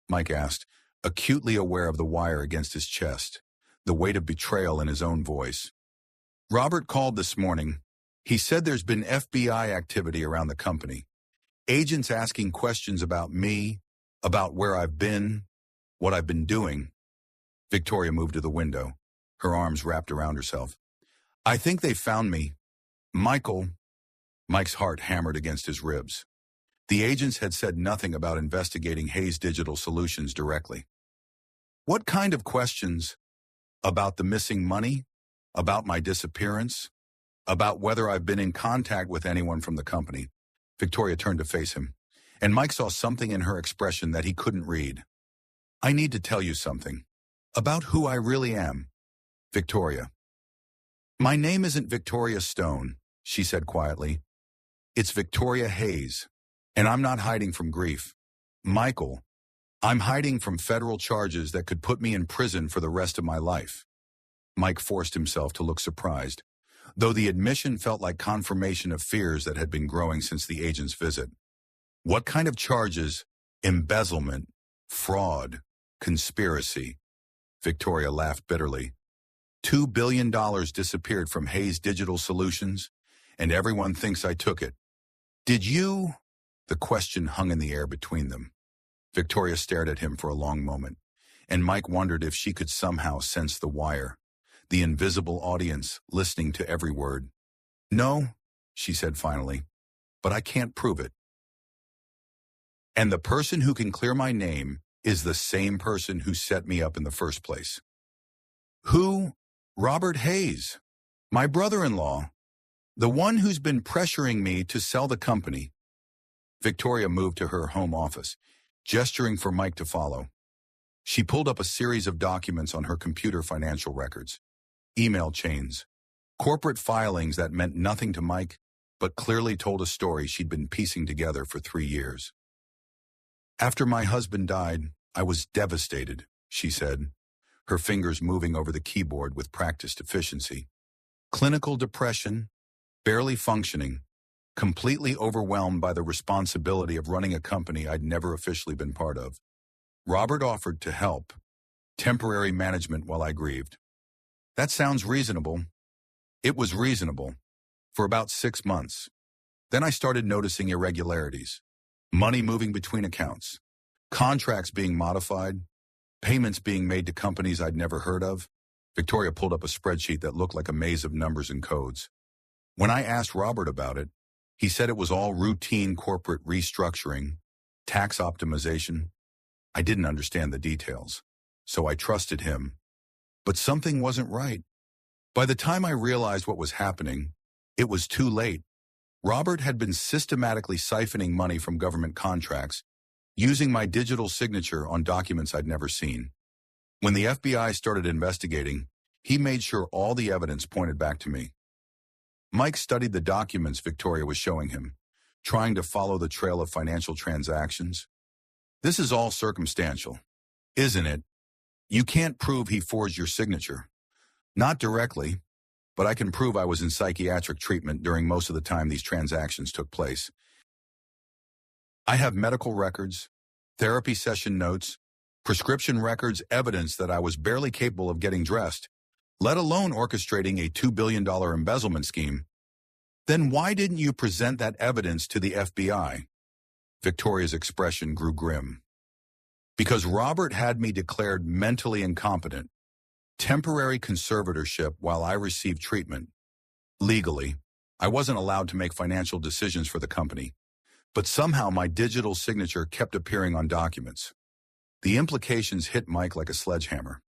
Mike asked, acutely aware of the wire against his chest, the weight of betrayal in his own voice. "Robert called this morning. He said there's been FBI activity around the company. Agents asking questions about me, about where I've been, what I've been doing." Victoria moved to the window, her arms wrapped around herself. "I think they found me. Michael." Mike's heart hammered against his ribs. The agents had said nothing about investigating Hayes Digital Solutions directly. "What kind of questions? About the missing money? About my disappearance? About whether I've been in contact with anyone from the company?" Victoria turned to face him, and Mike saw something in her expression that he couldn't read. "I need to tell you something. About who I really am." "Victoria." "My name isn't Victoria Stone," she said quietly. "It's Victoria Hayes, and I'm not hiding from grief. Michael, I'm hiding from federal charges that could put me in prison for the rest of my life." Mike forced himself to look surprised, though the admission felt like confirmation of fears that had been growing since the agent's visit. "What kind of charges? Embezzlement, fraud, conspiracy?" Victoria laughed bitterly. $2 billion disappeared from Hayes Digital Solutions, and everyone thinks I took it. "Did you?" The question hung in the air between them. Victoria stared at him for a long moment, and Mike wondered if she could somehow sense the wire, the invisible audience listening to every word. "No," she said finally, "but I can't prove it. And the person who can clear my name is the same person who set me up in the first place." "Who?" "Robert Hayes, my brother-in-law. The one who's been pressuring me to sell the company." Victoria moved to her home office, gesturing for Mike to follow. She pulled up a series of documents on her computer: financial records, email chains, corporate filings that meant nothing to Mike, but clearly told a story she'd been piecing together for 3 years. "After my husband died, I was devastated," she said, her fingers moving over the keyboard with practiced efficiency. "Clinical depression, barely functioning, completely overwhelmed by the responsibility of running a company I'd never officially been part of. Robert offered to help, temporary management while I grieved. That sounds reasonable." It was reasonable. For about 6 months. Then I started noticing irregularities. Money moving between accounts, contracts being modified, payments being made to companies I'd never heard of. Victoria pulled up a spreadsheet that looked like a maze of numbers and codes. When I asked Robert about it, he said it was all routine corporate restructuring, tax optimization. I didn't understand the details, so I trusted him. But something wasn't right. By the time I realized what was happening, it was too late. Robert had been systematically siphoning money from government contracts, using my digital signature on documents I'd never seen. When the FBI started investigating, he made sure all the evidence pointed back to me. Mike studied the documents Victoria was showing him, trying to follow the trail of financial transactions. This is all circumstantial, isn't it? You can't prove he forged your signature. Not directly, but I can prove I was in psychiatric treatment during most of the time these transactions took place. I have medical records, therapy session notes, prescription records, evidence that I was barely capable of getting dressed, let alone orchestrating a $2 billion embezzlement scheme. Then why didn't you present that evidence to the FBI? Victoria's expression grew grim. Because Robert had me declared mentally incompetent. Temporary conservatorship while I received treatment. Legally, I wasn't allowed to make financial decisions for the company, but somehow my digital signature kept appearing on documents. The implications hit Mike like a sledgehammer.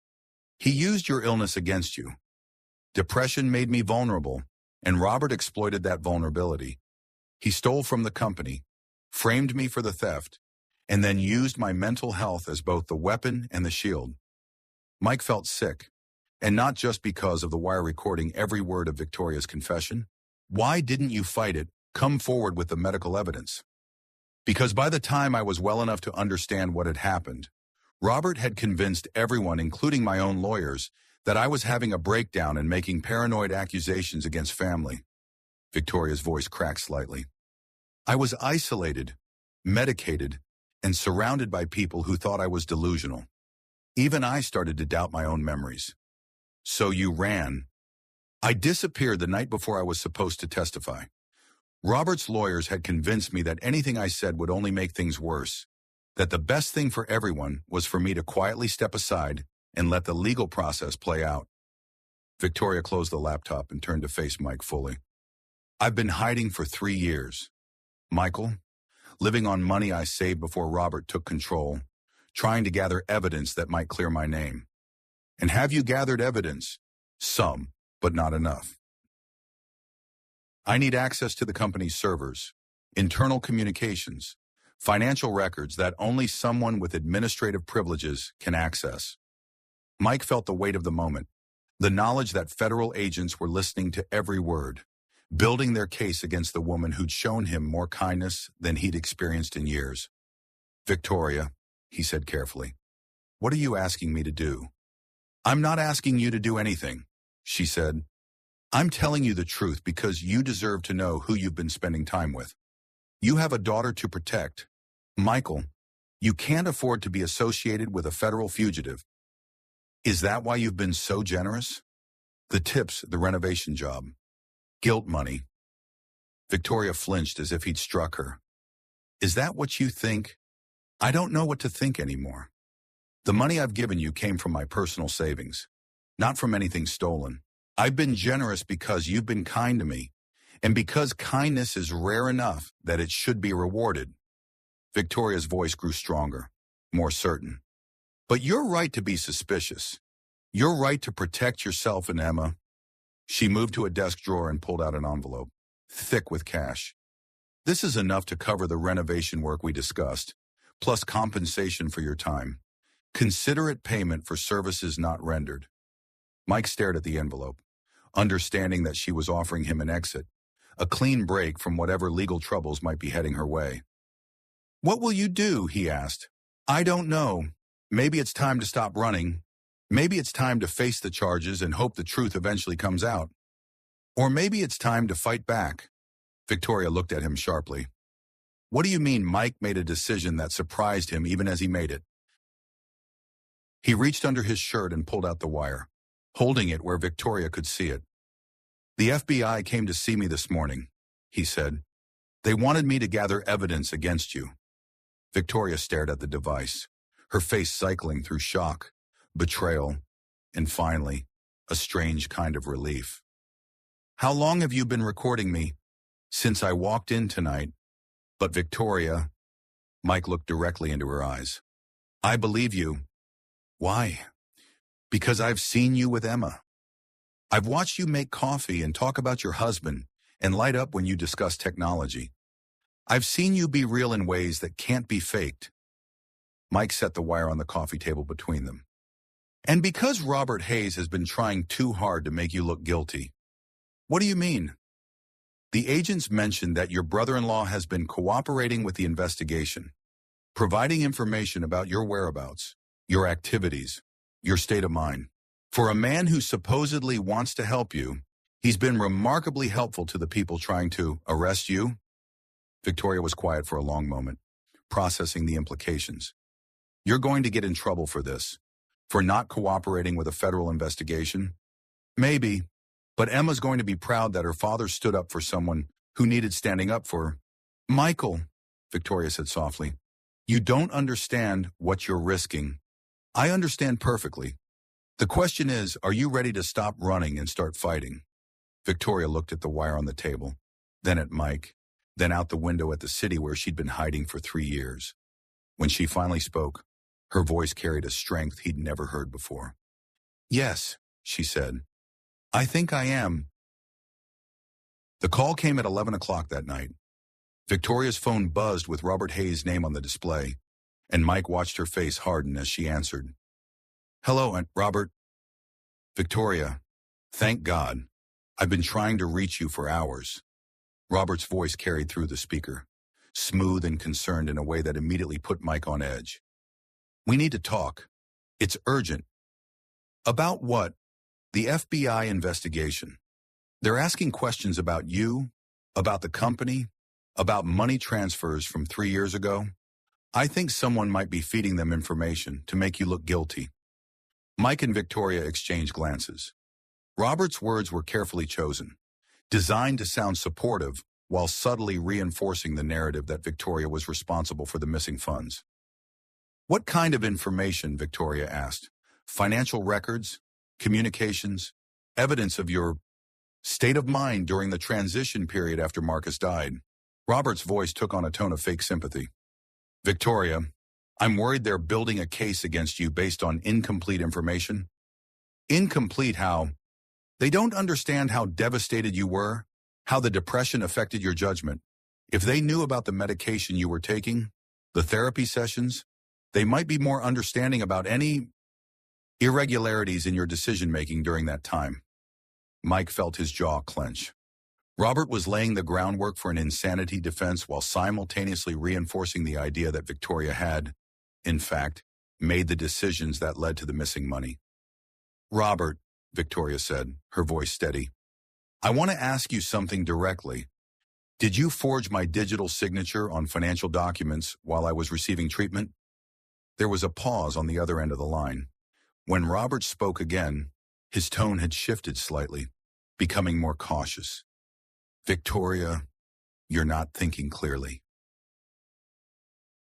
He used your illness against you. Depression made me vulnerable, and Robert exploited that vulnerability. He stole from the company, framed me for the theft, and then used my mental health as both the weapon and the shield. Mike felt sick, and not just because of the wire recording every word of Victoria's confession. Why didn't you fight it, come forward with the medical evidence? Because by the time I was well enough to understand what had happened, Robert had convinced everyone, including my own lawyers, that I was having a breakdown and making paranoid accusations against family. Victoria's voice cracked slightly. I was isolated, medicated, and surrounded by people who thought I was delusional. Even I started to doubt my own memories. So you ran. I disappeared the night before I was supposed to testify. Robert's lawyers had convinced me that anything I said would only make things worse, that the best thing for everyone was for me to quietly step aside and let the legal process play out. Victoria closed the laptop and turned to face Mike fully. I've been hiding for 3 years. Michael, living on money I saved before Robert took control, trying to gather evidence that might clear my name. And have you gathered evidence? Some, but not enough. I need access to the company's servers, internal communications, financial records that only someone with administrative privileges can access. Mike felt the weight of the moment, the knowledge that federal agents were listening to every word, building their case against the woman who'd shown him more kindness than he'd experienced in years. Victoria, he said carefully, what are you asking me to do? I'm not asking you to do anything, she said. I'm telling you the truth because you deserve to know who you've been spending time with. You have a daughter to protect. Michael, you can't afford to be associated with a federal fugitive. Is that why you've been so generous? The tips, the renovation job. Guilt money. Victoria flinched as if he'd struck her. Is that what you think? I don't know what to think anymore. The money I've given you came from my personal savings, not from anything stolen. I've been generous because you've been kind to me, and because kindness is rare enough that it should be rewarded. Victoria's voice grew stronger, more certain. But you're right to be suspicious. You're right to protect yourself and Emma. She moved to a desk drawer and pulled out an envelope, thick with cash. This is enough to cover the renovation work we discussed, plus compensation for your time. Considerate payment for services not rendered. Mike stared at the envelope, understanding that she was offering him an exit, a clean break from whatever legal troubles might be heading her way. What will you do? He asked. I don't know. Maybe it's time to stop running. Maybe it's time to face the charges and hope the truth eventually comes out. Or maybe it's time to fight back. Victoria looked at him sharply. What do you mean Mike made a decision that surprised him even as he made it? He reached under his shirt and pulled out the wire, holding it where Victoria could see it. The FBI came to see me this morning, he said. They wanted me to gather evidence against you. Victoria stared at the device, her face cycling through shock, betrayal, and finally, a strange kind of relief. How long have you been recording me? Since I walked in tonight. But Victoria, Mike looked directly into her eyes. I believe you. Why? Because I've seen you with Emma. I've watched you make coffee and talk about your husband and light up when you discuss technology. I've seen you be real in ways that can't be faked. Mike set the wire on the coffee table between them. And because Robert Hayes has been trying too hard to make you look guilty. What do you mean? The agents mentioned that your brother-in-law has been cooperating with the investigation, providing information about your whereabouts, your activities, your state of mind. For a man who supposedly wants to help you, he's been remarkably helpful to the people trying to arrest you. Victoria was quiet for a long moment, processing the implications. You're going to get in trouble for this, for not cooperating with a federal investigation. Maybe, but Emma's going to be proud that her father stood up for someone who needed standing up for. Michael, Victoria said softly, you don't understand what you're risking. I understand perfectly. The question is, are you ready to stop running and start fighting? Victoria looked at the wire on the table, then at Mike, then out the window at the city where she'd been hiding for 3 years. When she finally spoke, her voice carried a strength he'd never heard before. Yes, she said. I think I am. The call came at 11 o'clock that night. Victoria's phone buzzed with Robert Hayes' name on the display, and Mike watched her face harden as she answered. Hello, Aunt Robert. Victoria, thank God. I've been trying to reach you for hours. Robert's voice carried through the speaker, smooth and concerned in a way that immediately put Mike on edge. We need to talk. It's urgent. About what? The FBI investigation. They're asking questions about you, about the company, about money transfers from 3 years ago. I think someone might be feeding them information to make you look guilty. Mike and Victoria exchanged glances. Robert's words were carefully chosen, designed to sound supportive while subtly reinforcing the narrative that Victoria was responsible for the missing funds. What kind of information, Victoria asked? Financial records, communications, evidence of your state of mind during the transition period after Marcus died? Robert's voice took on a tone of fake sympathy. Victoria, I'm worried they're building a case against you based on incomplete information. Incomplete how? They don't understand how devastated you were, how the depression affected your judgment. If they knew about the medication you were taking, the therapy sessions, they might be more understanding about any irregularities in your decision-making during that time. Mike felt his jaw clench. Robert was laying the groundwork for an insanity defense while simultaneously reinforcing the idea that Victoria had, in fact, made the decisions that led to the missing money. Robert, Victoria said, her voice steady, I want to ask you something directly. Did you forge my digital signature on financial documents while I was receiving treatment? There was a pause on the other end of the line. When Robert spoke again, his tone had shifted slightly, becoming more cautious. Victoria, you're not thinking clearly.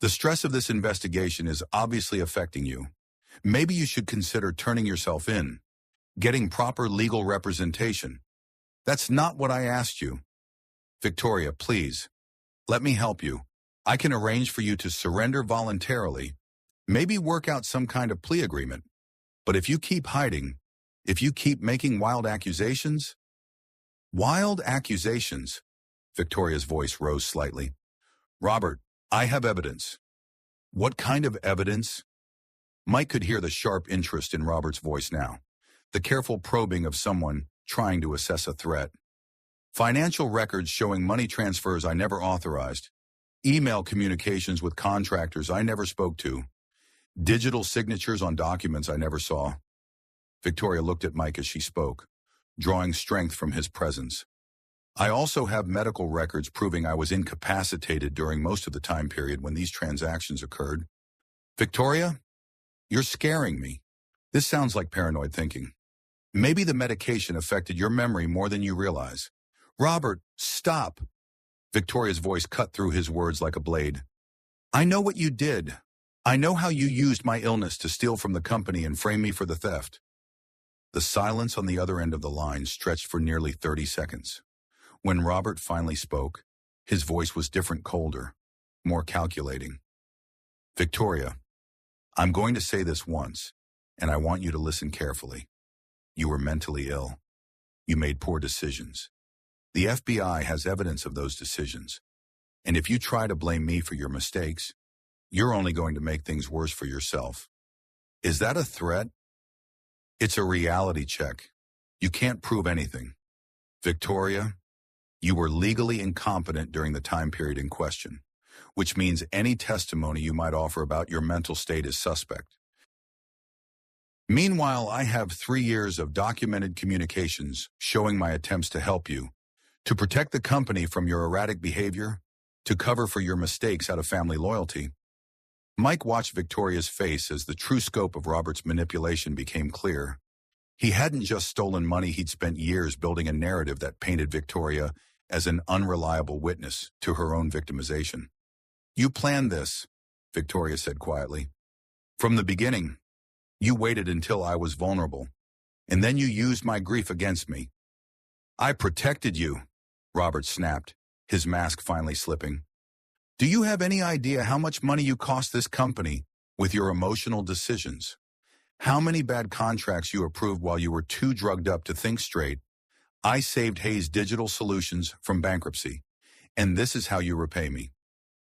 The stress of this investigation is obviously affecting you. Maybe you should consider turning yourself in, getting proper legal representation. That's not what I asked you. Victoria, please, let me help you. I can arrange for you to surrender voluntarily, maybe work out some kind of plea agreement. But if you keep hiding, if you keep making wild accusations, Victoria's voice rose slightly. Robert, I have evidence. What kind of evidence? Mike could hear the sharp interest in Robert's voice now, the careful probing of someone trying to assess a threat. Financial records showing money transfers I never authorized, email communications with contractors I never spoke to, digital signatures on documents I never saw. Victoria looked at Mike as she spoke, drawing strength from his presence. I also have medical records proving I was incapacitated during most of the time period when these transactions occurred. Victoria, you're scaring me. This sounds like paranoid thinking. Maybe the medication affected your memory more than you realize. Robert, stop. Victoria's voice cut through his words like a blade. I know what you did. I know how you used my illness to steal from the company and frame me for the theft. The silence on the other end of the line stretched for nearly 30 seconds. When Robert finally spoke, his voice was different, colder, more calculating. Victoria, I'm going to say this once, and I want you to listen carefully. You were mentally ill. You made poor decisions. The FBI has evidence of those decisions. And if you try to blame me for your mistakes, you're only going to make things worse for yourself. Is that a threat? It's a reality check. You can't prove anything. Victoria, you were legally incompetent during the time period in question, which means any testimony you might offer about your mental state is suspect. Meanwhile, I have 3 years of documented communications showing my attempts to help you, to protect the company from your erratic behavior, to cover for your mistakes out of family loyalty. Mike watched Victoria's face as the true scope of Robert's manipulation became clear. He hadn't just stolen money, he'd spent years building a narrative that painted Victoria as an unreliable witness to her own victimization. You planned this, Victoria said quietly. From the beginning, you waited until I was vulnerable, and then you used my grief against me. I protected you, Robert snapped, his mask finally slipping. Do you have any idea how much money you cost this company with your emotional decisions? How many bad contracts you approved while you were too drugged up to think straight? I saved Hayes Digital Solutions from bankruptcy, and this is how you repay me.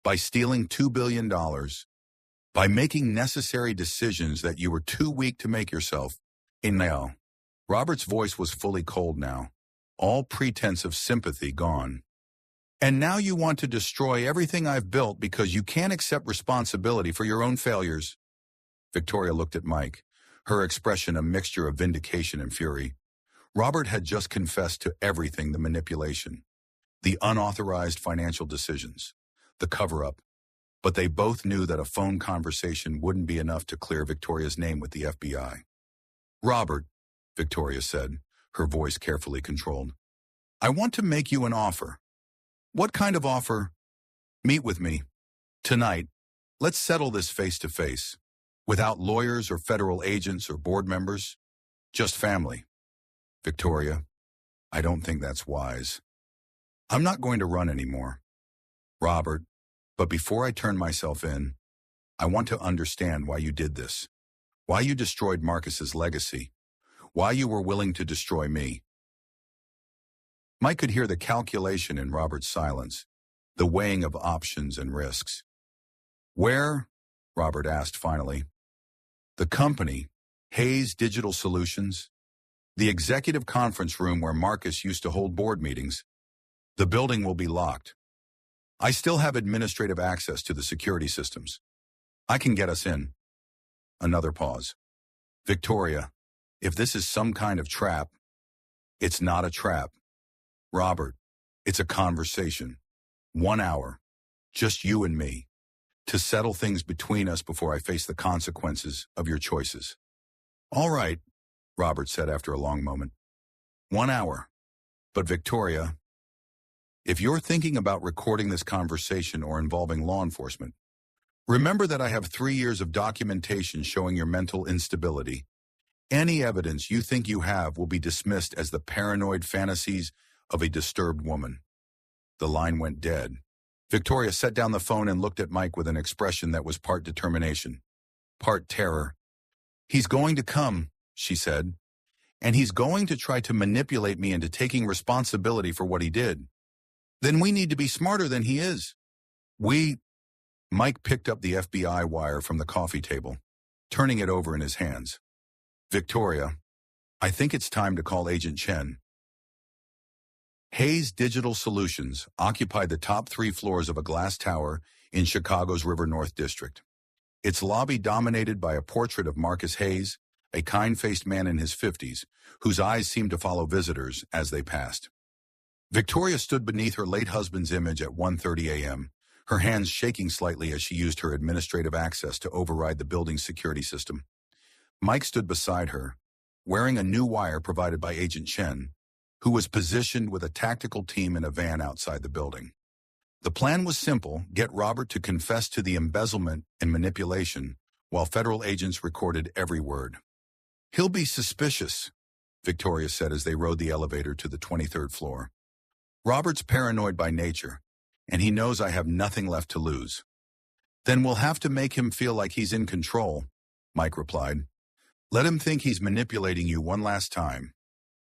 By stealing $2 billion, by making necessary decisions that you were too weak to make yourself. And now, Robert's voice was fully cold now, all pretense of sympathy gone. And now you want to destroy everything I've built because you can't accept responsibility for your own failures. Victoria looked at Mike, her expression a mixture of vindication and fury. Robert had just confessed to everything: the manipulation, the unauthorized financial decisions, the cover-up. But they both knew that a phone conversation wouldn't be enough to clear Victoria's name with the FBI. Robert, Victoria said, her voice carefully controlled, I want to make you an offer. What kind of offer? Meet with me. Tonight, let's settle this face-to-face, without lawyers or federal agents or board members, just family. Victoria, I don't think that's wise. I'm not going to run anymore. Robert, but before I turn myself in, I want to understand why you did this, why you destroyed Marcus's legacy, why you were willing to destroy me. Mike could hear the calculation in Robert's silence, the weighing of options and risks. Where? Robert asked finally. The company, Hayes Digital Solutions, the executive conference room where Marcus used to hold board meetings. The building will be locked. I still have administrative access to the security systems. I can get us in. Another pause. Victoria, if this is some kind of trap, it's not a trap. Robert, it's a conversation. 1 hour. Just you and me. To settle things between us before I face the consequences of your choices. All right, Robert said after a long moment. 1 hour. But Victoria, if you're thinking about recording this conversation or involving law enforcement, remember that I have 3 years of documentation showing your mental instability. Any evidence you think you have will be dismissed as the paranoid fantasies of a disturbed woman. The line went dead. Victoria set down the phone and looked at Mike with an expression that was part determination, part terror. He's going to come, she said, and he's going to try to manipulate me into taking responsibility for what he did. Then we need to be smarter than he is. Mike picked up the FBI wire from the coffee table, turning it over in his hands. Victoria, I think it's time to call Agent Chen. Hayes Digital Solutions occupied the top 3 floors of a glass tower in Chicago's River North District. Its lobby dominated by a portrait of Marcus Hayes, a kind-faced man in his 50s, whose eyes seemed to follow visitors as they passed. Victoria stood beneath her late husband's image at 1:30 a.m., her hands shaking slightly as she used her administrative access to override the building's security system. Mike stood beside her, wearing a new wire provided by Agent Chen, who was positioned with a tactical team in a van outside the building. The plan was simple: get Robert to confess to the embezzlement and manipulation, while federal agents recorded every word. "He'll be suspicious," Victoria said as they rode the elevator to the 23rd floor. "Robert's paranoid by nature, and he knows I have nothing left to lose." "Then we'll have to make him feel like he's in control," Mike replied. "Let him think he's manipulating you one last time."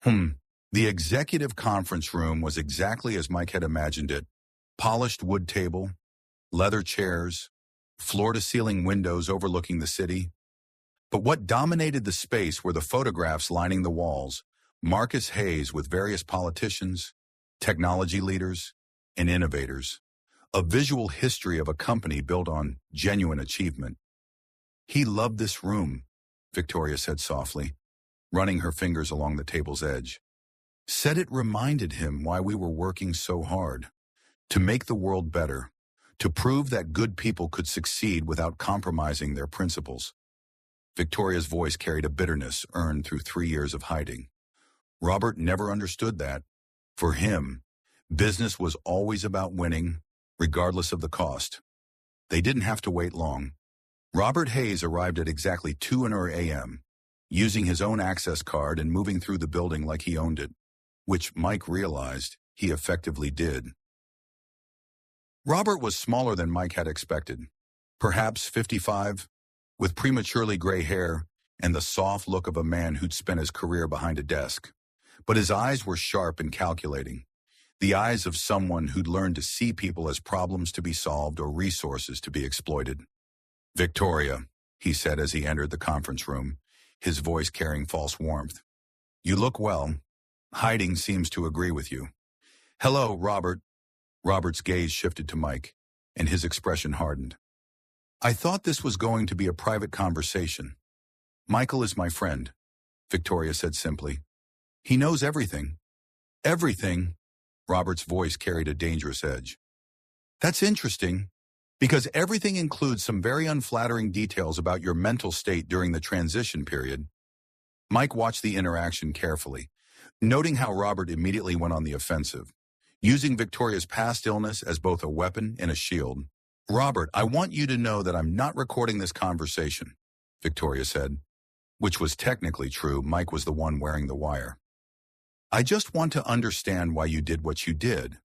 The executive conference room was exactly as Mike had imagined it. Polished wood table, leather chairs, floor-to-ceiling windows overlooking the city. But what dominated the space were the photographs lining the walls: Marcus Hayes with various politicians, technology leaders, and innovators. A visual history of a company built on genuine achievement. "He loved this room," Victoria said softly, running her fingers along the table's edge. "Said it reminded him why we were working so hard. To make the world better. To prove that good people could succeed without compromising their principles." Victoria's voice carried a bitterness earned through 3 years of hiding. Robert never understood that. For him, business was always about winning, regardless of the cost. They didn't have to wait long. Robert Hayes arrived at exactly 2:00 a.m., using his own access card and moving through the building like he owned it, which Mike realized he effectively did. Robert was smaller than Mike had expected, perhaps 55, with prematurely gray hair and the soft look of a man who'd spent his career behind a desk. But his eyes were sharp and calculating, the eyes of someone who'd learned to see people as problems to be solved or resources to be exploited. "Victoria," he said as he entered the conference room, his voice carrying false warmth. "You look well. Hiding seems to agree with you." "Hello, Robert." Robert's gaze shifted to Mike, and his expression hardened. "I thought this was going to be a private conversation." "Michael is my friend," Victoria said simply. "He knows everything." "Everything?" Robert's voice carried a dangerous edge. "That's interesting, because everything includes some very unflattering details about your mental state during the transition period." Mike watched the interaction carefully, noting how Robert immediately went on the offensive, using Victoria's past illness as both a weapon and a shield. "Robert, I want you to know that I'm not recording this conversation," Victoria said, which was technically true. Mike was the one wearing the wire. "I just want to understand why you did what you did."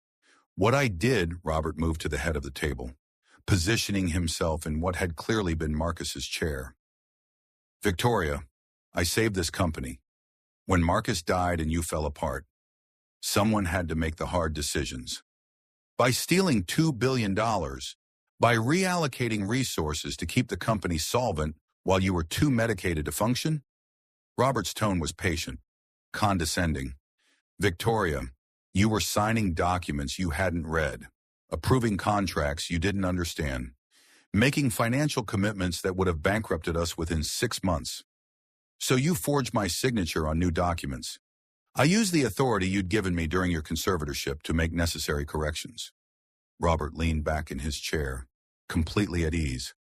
"What I did," Robert moved to the head of the table, positioning himself in what had clearly been Marcus's chair. "Victoria, I saved this company. When Marcus died and you fell apart, someone had to make the hard decisions. By stealing $2 billion, by reallocating resources to keep the company solvent while you were too medicated to function." Robert's tone was patient, condescending. "Victoria, you were signing documents you hadn't read, approving contracts you didn't understand, making financial commitments that would have bankrupted us within 6 months. So you forged my signature on new documents. I used the authority you'd given me during your conservatorship to make necessary corrections." Robert leaned back in his chair, completely at ease.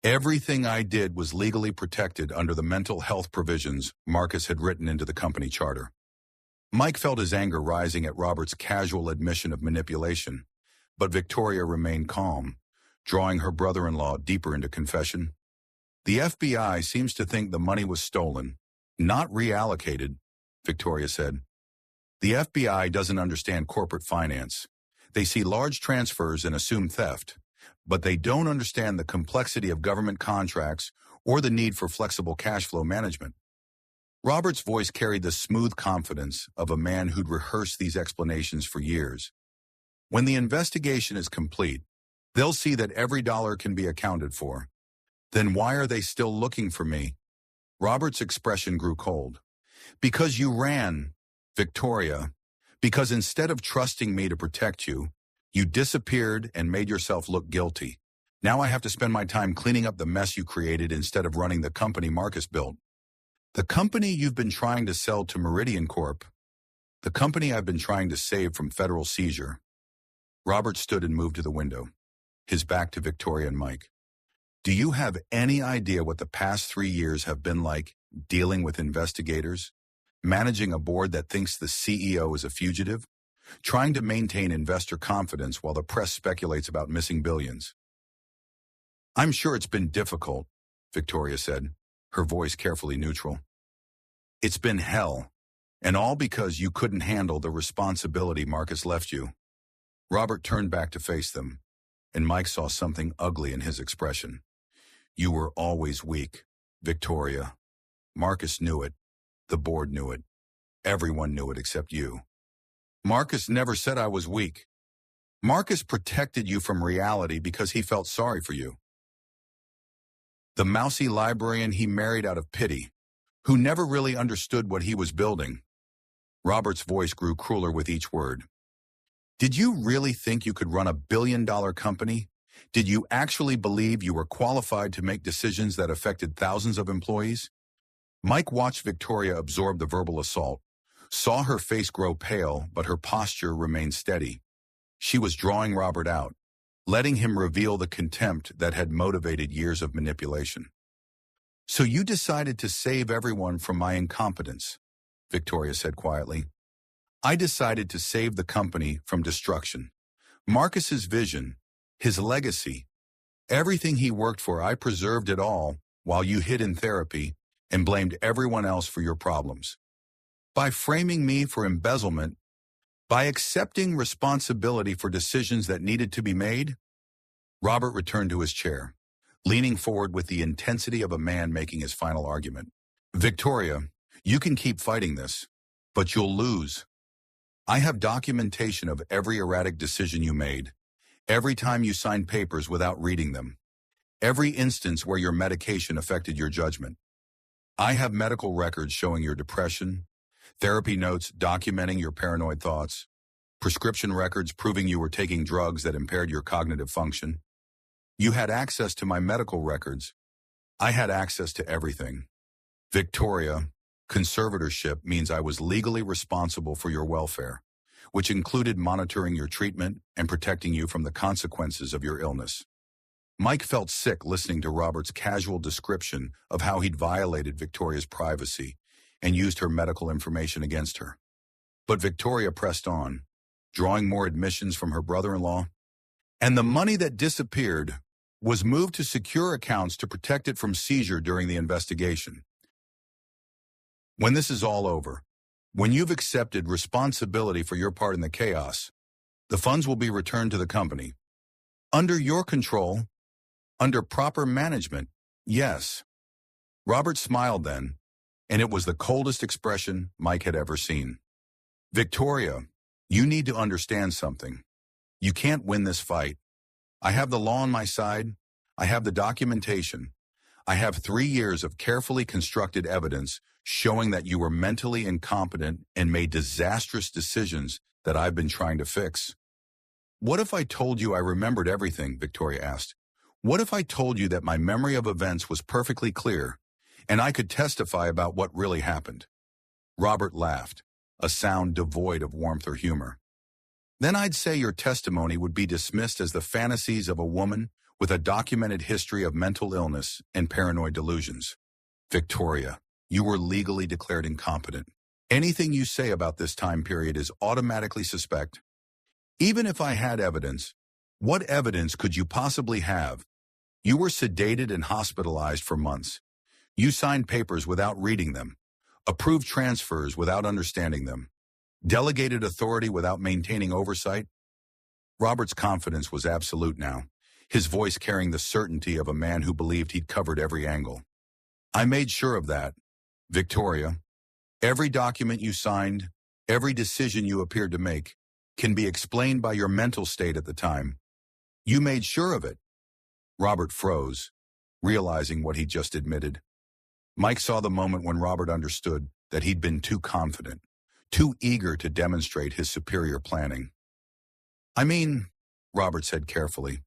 "Everything I did was legally protected under the mental health provisions Marcus had written into the company charter." Mike felt his anger rising at Robert's casual admission of manipulation, but Victoria remained calm, drawing her brother-in-law deeper into confession. "The FBI seems to think the money was stolen, not reallocated," Victoria said. "The FBI doesn't understand corporate finance. They see large transfers and assume theft, but they don't understand the complexity of government contracts or the need for flexible cash flow management." Robert's voice carried the smooth confidence of a man who'd rehearsed these explanations for years. "When the investigation is complete, they'll see that every dollar can be accounted for. Then why are they still looking for me?" Robert's expression grew cold. "Because you ran, Victoria. Because instead of trusting me to protect you, you disappeared and made yourself look guilty. Now I have to spend my time cleaning up the mess you created instead of running the company Marcus built. The company you've been trying to sell to Meridian Corp. The company I've been trying to save from federal seizure." Robert stood and moved to the window, his back to Victoria and Mike. "Do you have any idea what the past 3 years have been like dealing with investigators, managing a board that thinks the CEO is a fugitive, trying to maintain investor confidence while the press speculates about missing billions. "I'm sure it's been difficult," Victoria said, her voice carefully neutral. "It's been hell, and all because you couldn't handle the responsibility Marcus left you." Robert turned back to face them, and Mike saw something ugly in his expression. "You were always weak, Victoria. Marcus knew it. The board knew it. Everyone knew it except you." "Marcus never said I was weak. Marcus protected you from reality because he felt sorry for you. The mousy librarian he married out of pity, who never really understood what he was building." Robert's voice grew crueler with each word. "Did you really think you could run a billion-dollar company? Did you actually believe you were qualified to make decisions that affected thousands of employees?" Mike watched Victoria absorb the verbal assault, saw her face grow pale, but her posture remained steady. She was drawing Robert out, letting him reveal the contempt that had motivated years of manipulation. "So you decided to save everyone from my incompetence," Victoria said quietly. "I decided to save the company from destruction. Marcus's vision, his legacy, everything he worked for, I preserved it all while you hid in therapy and blamed everyone else for your problems. By framing me for embezzlement, by accepting responsibility for decisions that needed to be made." Robert returned to his chair, leaning forward with the intensity of a man making his final argument. "Victoria, you can keep fighting this, but you'll lose. I have documentation of every erratic decision you made, every time you signed papers without reading them, every instance where your medication affected your judgment. I have medical records showing your depression, therapy notes documenting your paranoid thoughts, prescription records proving you were taking drugs that impaired your cognitive function. You had access to my medical records. I had access to everything. Victoria, conservatorship means I was legally responsible for your welfare, which included monitoring your treatment and protecting you from the consequences of your illness." Mike felt sick listening to Robert's casual description of how he'd violated Victoria's privacy and used her medical information against her. But Victoria pressed on, drawing more admissions from her brother-in-law. "And the money that disappeared was moved to secure accounts to protect it from seizure during the investigation. When this is all over, when you've accepted responsibility for your part in the chaos, the funds will be returned to the company. Under your control, under proper management, yes." Robert smiled then, and it was the coldest expression Mike had ever seen. "Victoria, you need to understand something. You can't win this fight. I have the law on my side. I have the documentation. I have 3 years of carefully constructed evidence showing that you were mentally incompetent and made disastrous decisions that I've been trying to fix." "What if I told you I remembered everything?" Victoria asked. "What if I told you that my memory of events was perfectly clear, and I could testify about what really happened?" Robert laughed, a sound devoid of warmth or humor. "Then I'd say your testimony would be dismissed as the fantasies of a woman with a documented history of mental illness and paranoid delusions. Victoria, you were legally declared incompetent. Anything you say about this time period is automatically suspect. Even if I had evidence, what evidence could you possibly have? You were sedated and hospitalized for months. You signed papers without reading them, approved transfers without understanding them, delegated authority without maintaining oversight." Robert's confidence was absolute now, his voice carrying the certainty of a man who believed he'd covered every angle. "I made sure of that, Victoria. Every document you signed, every decision you appeared to make, can be explained by your mental state at the time. You made sure of it." Robert froze, realizing what he'd just admitted. Mike saw the moment when Robert understood that he'd been too confident, too eager to demonstrate his superior planning. "I mean," Robert said carefully,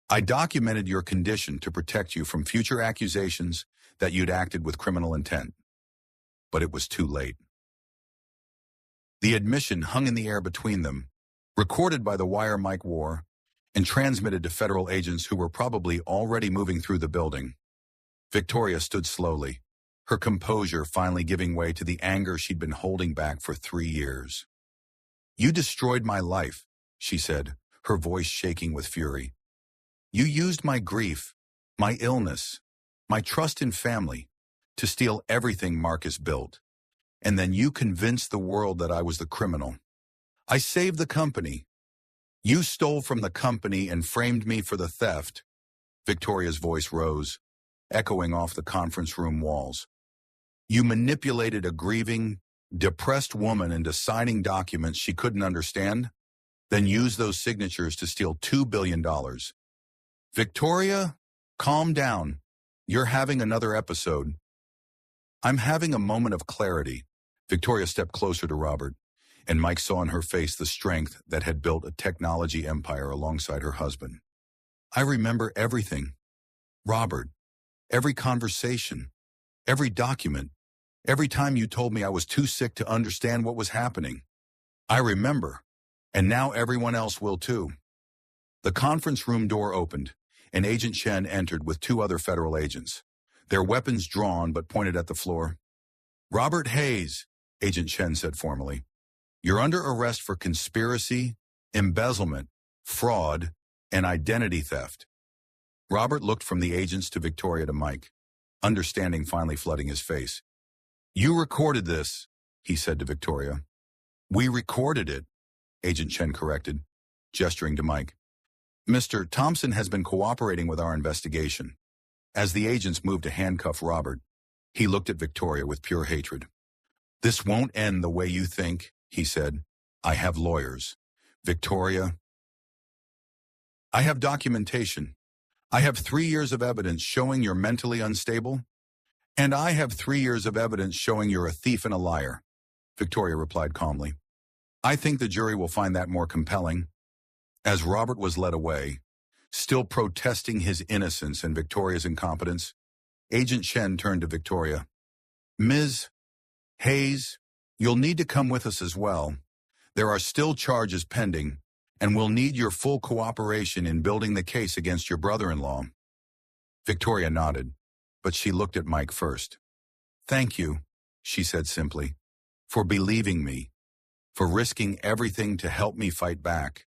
"I documented your condition to protect you from future accusations that you'd acted with criminal intent. But it was too late." The admission hung in the air between them, recorded by the wire Mike wore, and transmitted to federal agents who were probably already moving through the building. Victoria stood slowly, her composure finally giving way to the anger she'd been holding back for 3 years. You destroyed my life, she said, her voice shaking with fury. You used my grief, my illness, my trust in family, to steal everything Marcus built. And then you convinced the world that I was the criminal. I saved the company. You stole from the company and framed me for the theft. Victoria's voice rose, echoing off the conference room walls. You manipulated a grieving, depressed woman into signing documents she couldn't understand, then used those signatures to steal $2 billion. Victoria, calm down. You're having another episode. I'm having a moment of clarity. Victoria stepped closer to Robert, and Mike saw in her face the strength that had built a technology empire alongside her husband. I remember everything. Robert, every conversation, every document, every time you told me I was too sick to understand what was happening. I remember, and now everyone else will too. The conference room door opened, and Agent Chen entered with 2 other federal agents, their weapons drawn but pointed at the floor. Robert Hayes, Agent Chen said formally, you're under arrest for conspiracy, embezzlement, fraud, and identity theft. Robert looked from the agents to Victoria to Mike, understanding finally flooding his face. You recorded this, he said to Victoria. We recorded it, Agent Chen corrected, gesturing to Mike. Mr. Thompson has been cooperating with our investigation. As the agents moved to handcuff Robert, he looked at Victoria with pure hatred. This won't end the way you think, he said. I have lawyers. Victoria, I have documentation. I have 3 years of evidence showing you're mentally unstable, and I have 3 years of evidence showing you're a thief and a liar, Victoria replied calmly. I think the jury will find that more compelling. As Robert was led away, still protesting his innocence and Victoria's incompetence, Agent Chen turned to Victoria. Ms. Hayes, you'll need to come with us as well. There are still charges pending, and we'll need your full cooperation in building the case against your brother-in-law. Victoria nodded, but she looked at Mike first. Thank you, she said simply, for believing me, for risking everything to help me fight back.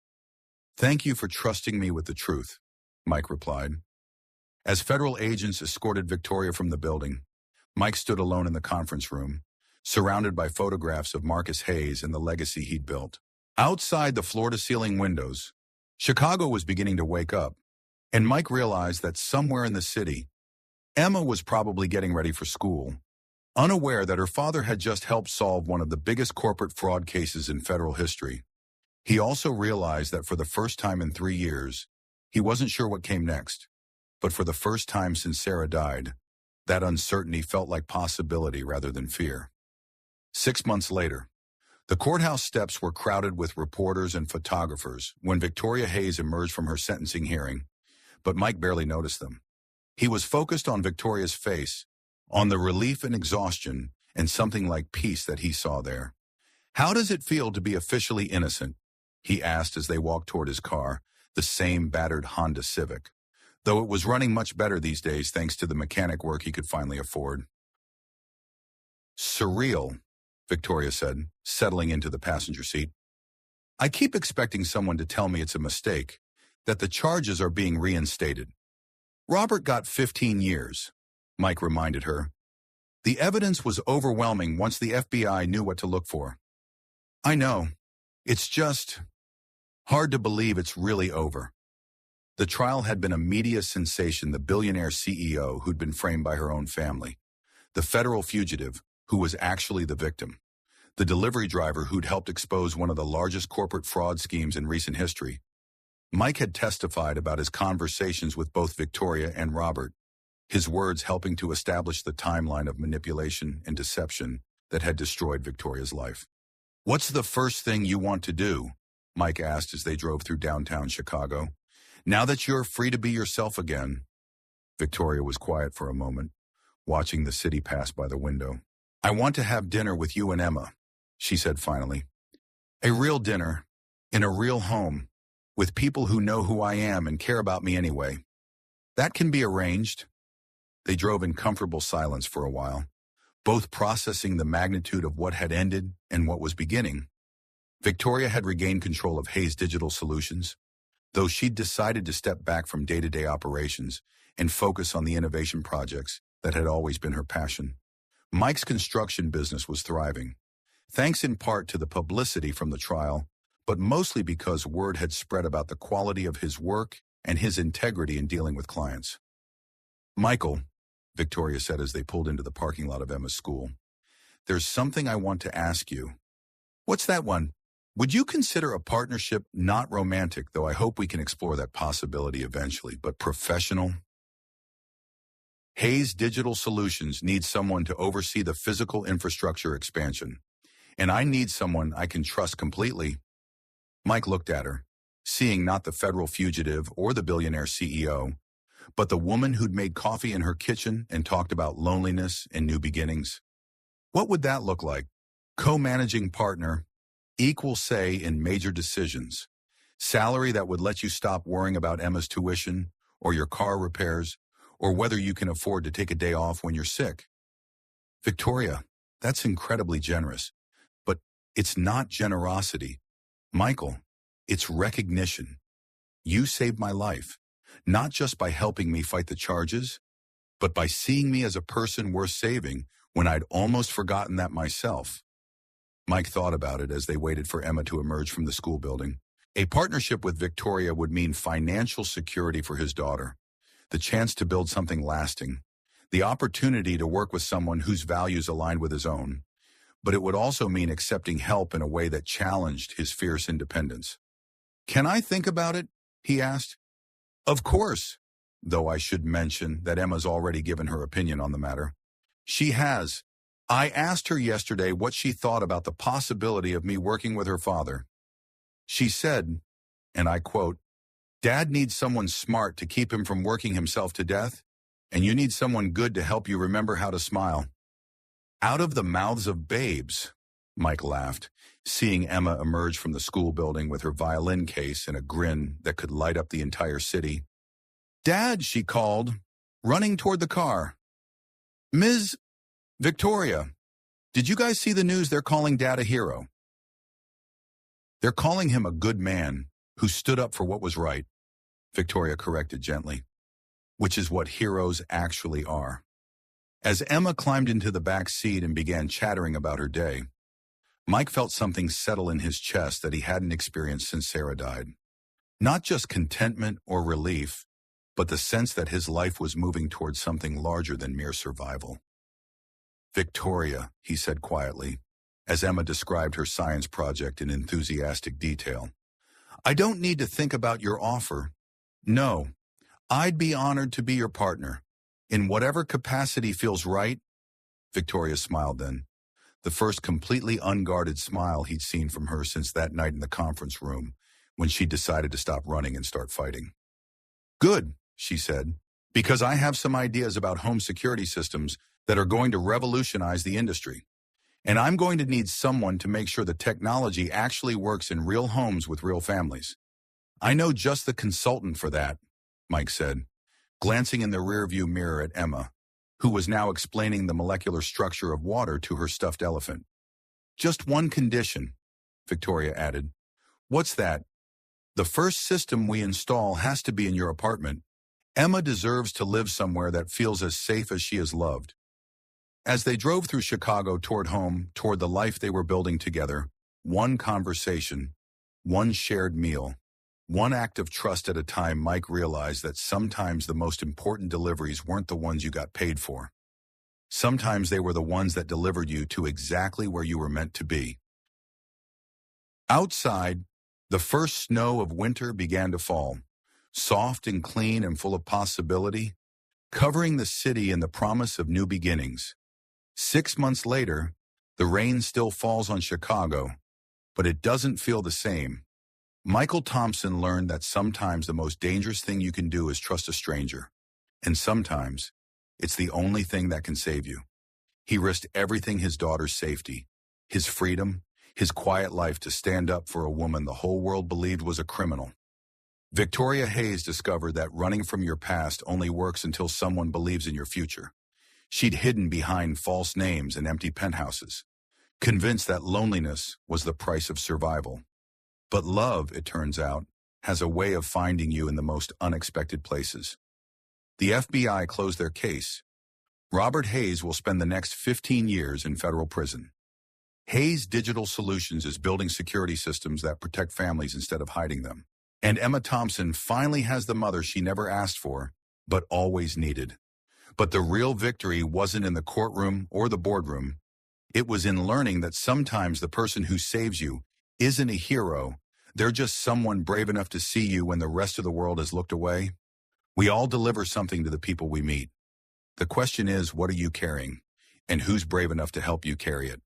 Thank you for trusting me with the truth, Mike replied. As federal agents escorted Victoria from the building, Mike stood alone in the conference room, surrounded by photographs of Marcus Hayes and the legacy he'd built. Outside the floor-to-ceiling windows, Chicago was beginning to wake up, and Mike realized that somewhere in the city, Emma was probably getting ready for school, unaware that her father had just helped solve one of the biggest corporate fraud cases in federal history. He also realized that for the first time in 3 years, he wasn't sure what came next, but for the first time since Sarah died, that uncertainty felt like possibility rather than fear. 6 months later, the courthouse steps were crowded with reporters and photographers when Victoria Hayes emerged from her sentencing hearing, but Mike barely noticed them. He was focused on Victoria's face, on the relief and exhaustion and something like peace that he saw there. How does it feel to be officially innocent? He asked as they walked toward his car, the same battered Honda Civic, though it was running much better these days thanks to the mechanic work he could finally afford. Surreal, Victoria said, settling into the passenger seat. I keep expecting someone to tell me it's a mistake, that the charges are being reinstated. Robert got 15 years, Mike reminded her. The evidence was overwhelming once the FBI knew what to look for. I know. It's just hard to believe it's really over. The trial had been a media sensation, the billionaire CEO who'd been framed by her own family, the federal fugitive who was actually the victim, the delivery driver who'd helped expose one of the largest corporate fraud schemes in recent history. Mike had testified about his conversations with both Victoria and Robert, his words helping to establish the timeline of manipulation and deception that had destroyed Victoria's life. What's the first thing you want to do? Mike asked as they drove through downtown Chicago. Now that you're free to be yourself again. Victoria was quiet for a moment, watching the city pass by the window. I want to have dinner with you and Emma, she said finally. A real dinner, in a real home, with people who know who I am and care about me anyway. That can be arranged. They drove in comfortable silence for a while, both processing the magnitude of what had ended and what was beginning. Victoria had regained control of Hayes Digital Solutions, though she'd decided to step back from day-to-day operations and focus on the innovation projects that had always been her passion. Mike's construction business was thriving, thanks in part to the publicity from the trial, but mostly because word had spread about the quality of his work and his integrity in dealing with clients. "Michael," Victoria said as they pulled into the parking lot of Emma's school, "there's something I want to ask you." "What's that one?" "Would you consider a partnership not romantic, though I hope we can explore that possibility eventually, but professional?" Hayes Digital Solutions needs someone to oversee the physical infrastructure expansion, and I need someone I can trust completely. Mike looked at her, seeing not the federal fugitive or the billionaire CEO, but the woman who'd made coffee in her kitchen and talked about loneliness and new beginnings. What would that look like? Co-managing partner, equal say in major decisions, salary that would let you stop worrying about Emma's tuition or your car repairs or whether you can afford to take a day off when you're sick. "Victoria, that's incredibly generous, but it's not generosity. Michael, it's recognition. You saved my life, not just by helping me fight the charges, but by seeing me as a person worth saving when I'd almost forgotten that myself." Mike thought about it as they waited for Emma to emerge from the school building. A partnership with Victoria would mean financial security for his daughter, the chance to build something lasting, the opportunity to work with someone whose values aligned with his own, but it would also mean accepting help in a way that challenged his fierce independence. "Can I think about it?" he asked. "Of course," though I should mention that Emma's already given her opinion on the matter. "She has. I asked her yesterday what she thought about the possibility of me working with her father. She said, and I quote, 'Dad needs someone smart to keep him from working himself to death, and you need someone good to help you remember how to smile.'" "Out of the mouths of babes," Mike laughed, seeing Emma emerge from the school building with her violin case and a grin that could light up the entire city. "Dad," she called, running toward the car. "Ms. Victoria, did you guys see the news? They're calling Dad a hero." "They're calling him a good man who stood up for what was right," Victoria corrected gently, "which is what heroes actually are." As Emma climbed into the back seat and began chattering about her day, Mike felt something settle in his chest that he hadn't experienced since Sarah died. Not just contentment or relief, but the sense that his life was moving towards something larger than mere survival. "Victoria," he said quietly, as Emma described her science project in enthusiastic detail, "I don't need to think about your offer. No, I'd be honored to be your partner. In whatever capacity feels right." Victoria smiled then, the first completely unguarded smile he'd seen from her since that night in the conference room when she decided to stop running and start fighting. "Good," she said, "because I have some ideas about home security systems that are going to revolutionize the industry. And I'm going to need someone to make sure the technology actually works in real homes with real families. I know just the consultant for that," Mike said, glancing in the rearview mirror at Emma, who was now explaining the molecular structure of water to her stuffed elephant. "Just one condition," Victoria added. "What's that?" "The first system we install has to be in your apartment. Emma deserves to live somewhere that feels as safe as she is loved." As they drove through Chicago toward home, toward the life they were building together, one conversation, one shared meal, one act of trust at a time, Mike realized that sometimes the most important deliveries weren't the ones you got paid for. Sometimes they were the ones that delivered you to exactly where you were meant to be. Outside, the first snow of winter began to fall, soft and clean and full of possibility, covering the city in the promise of new beginnings. 6 months later, the rain still falls on Chicago, but it doesn't feel the same. Michael Thompson learned that sometimes the most dangerous thing you can do is trust a stranger, and sometimes it's the only thing that can save you. He risked everything: his daughter's safety, his freedom, his quiet life, to stand up for a woman the whole world believed was a criminal. Victoria Hayes discovered that running from your past only works until someone believes in your future. She'd hidden behind false names and empty penthouses, convinced that loneliness was the price of survival. But love, it turns out, has a way of finding you in the most unexpected places. The FBI closed their case. Robert Hayes will spend the next 15 years in federal prison. Hayes Digital Solutions is building security systems that protect families instead of hiding them. And Emma Thompson finally has the mother she never asked for, but always needed. But the real victory wasn't in the courtroom or the boardroom. It was in learning that sometimes the person who saves you isn't a hero. They're just someone brave enough to see you when the rest of the world has looked away. We all deliver something to the people we meet. The question is, what are you carrying? And who's brave enough to help you carry it?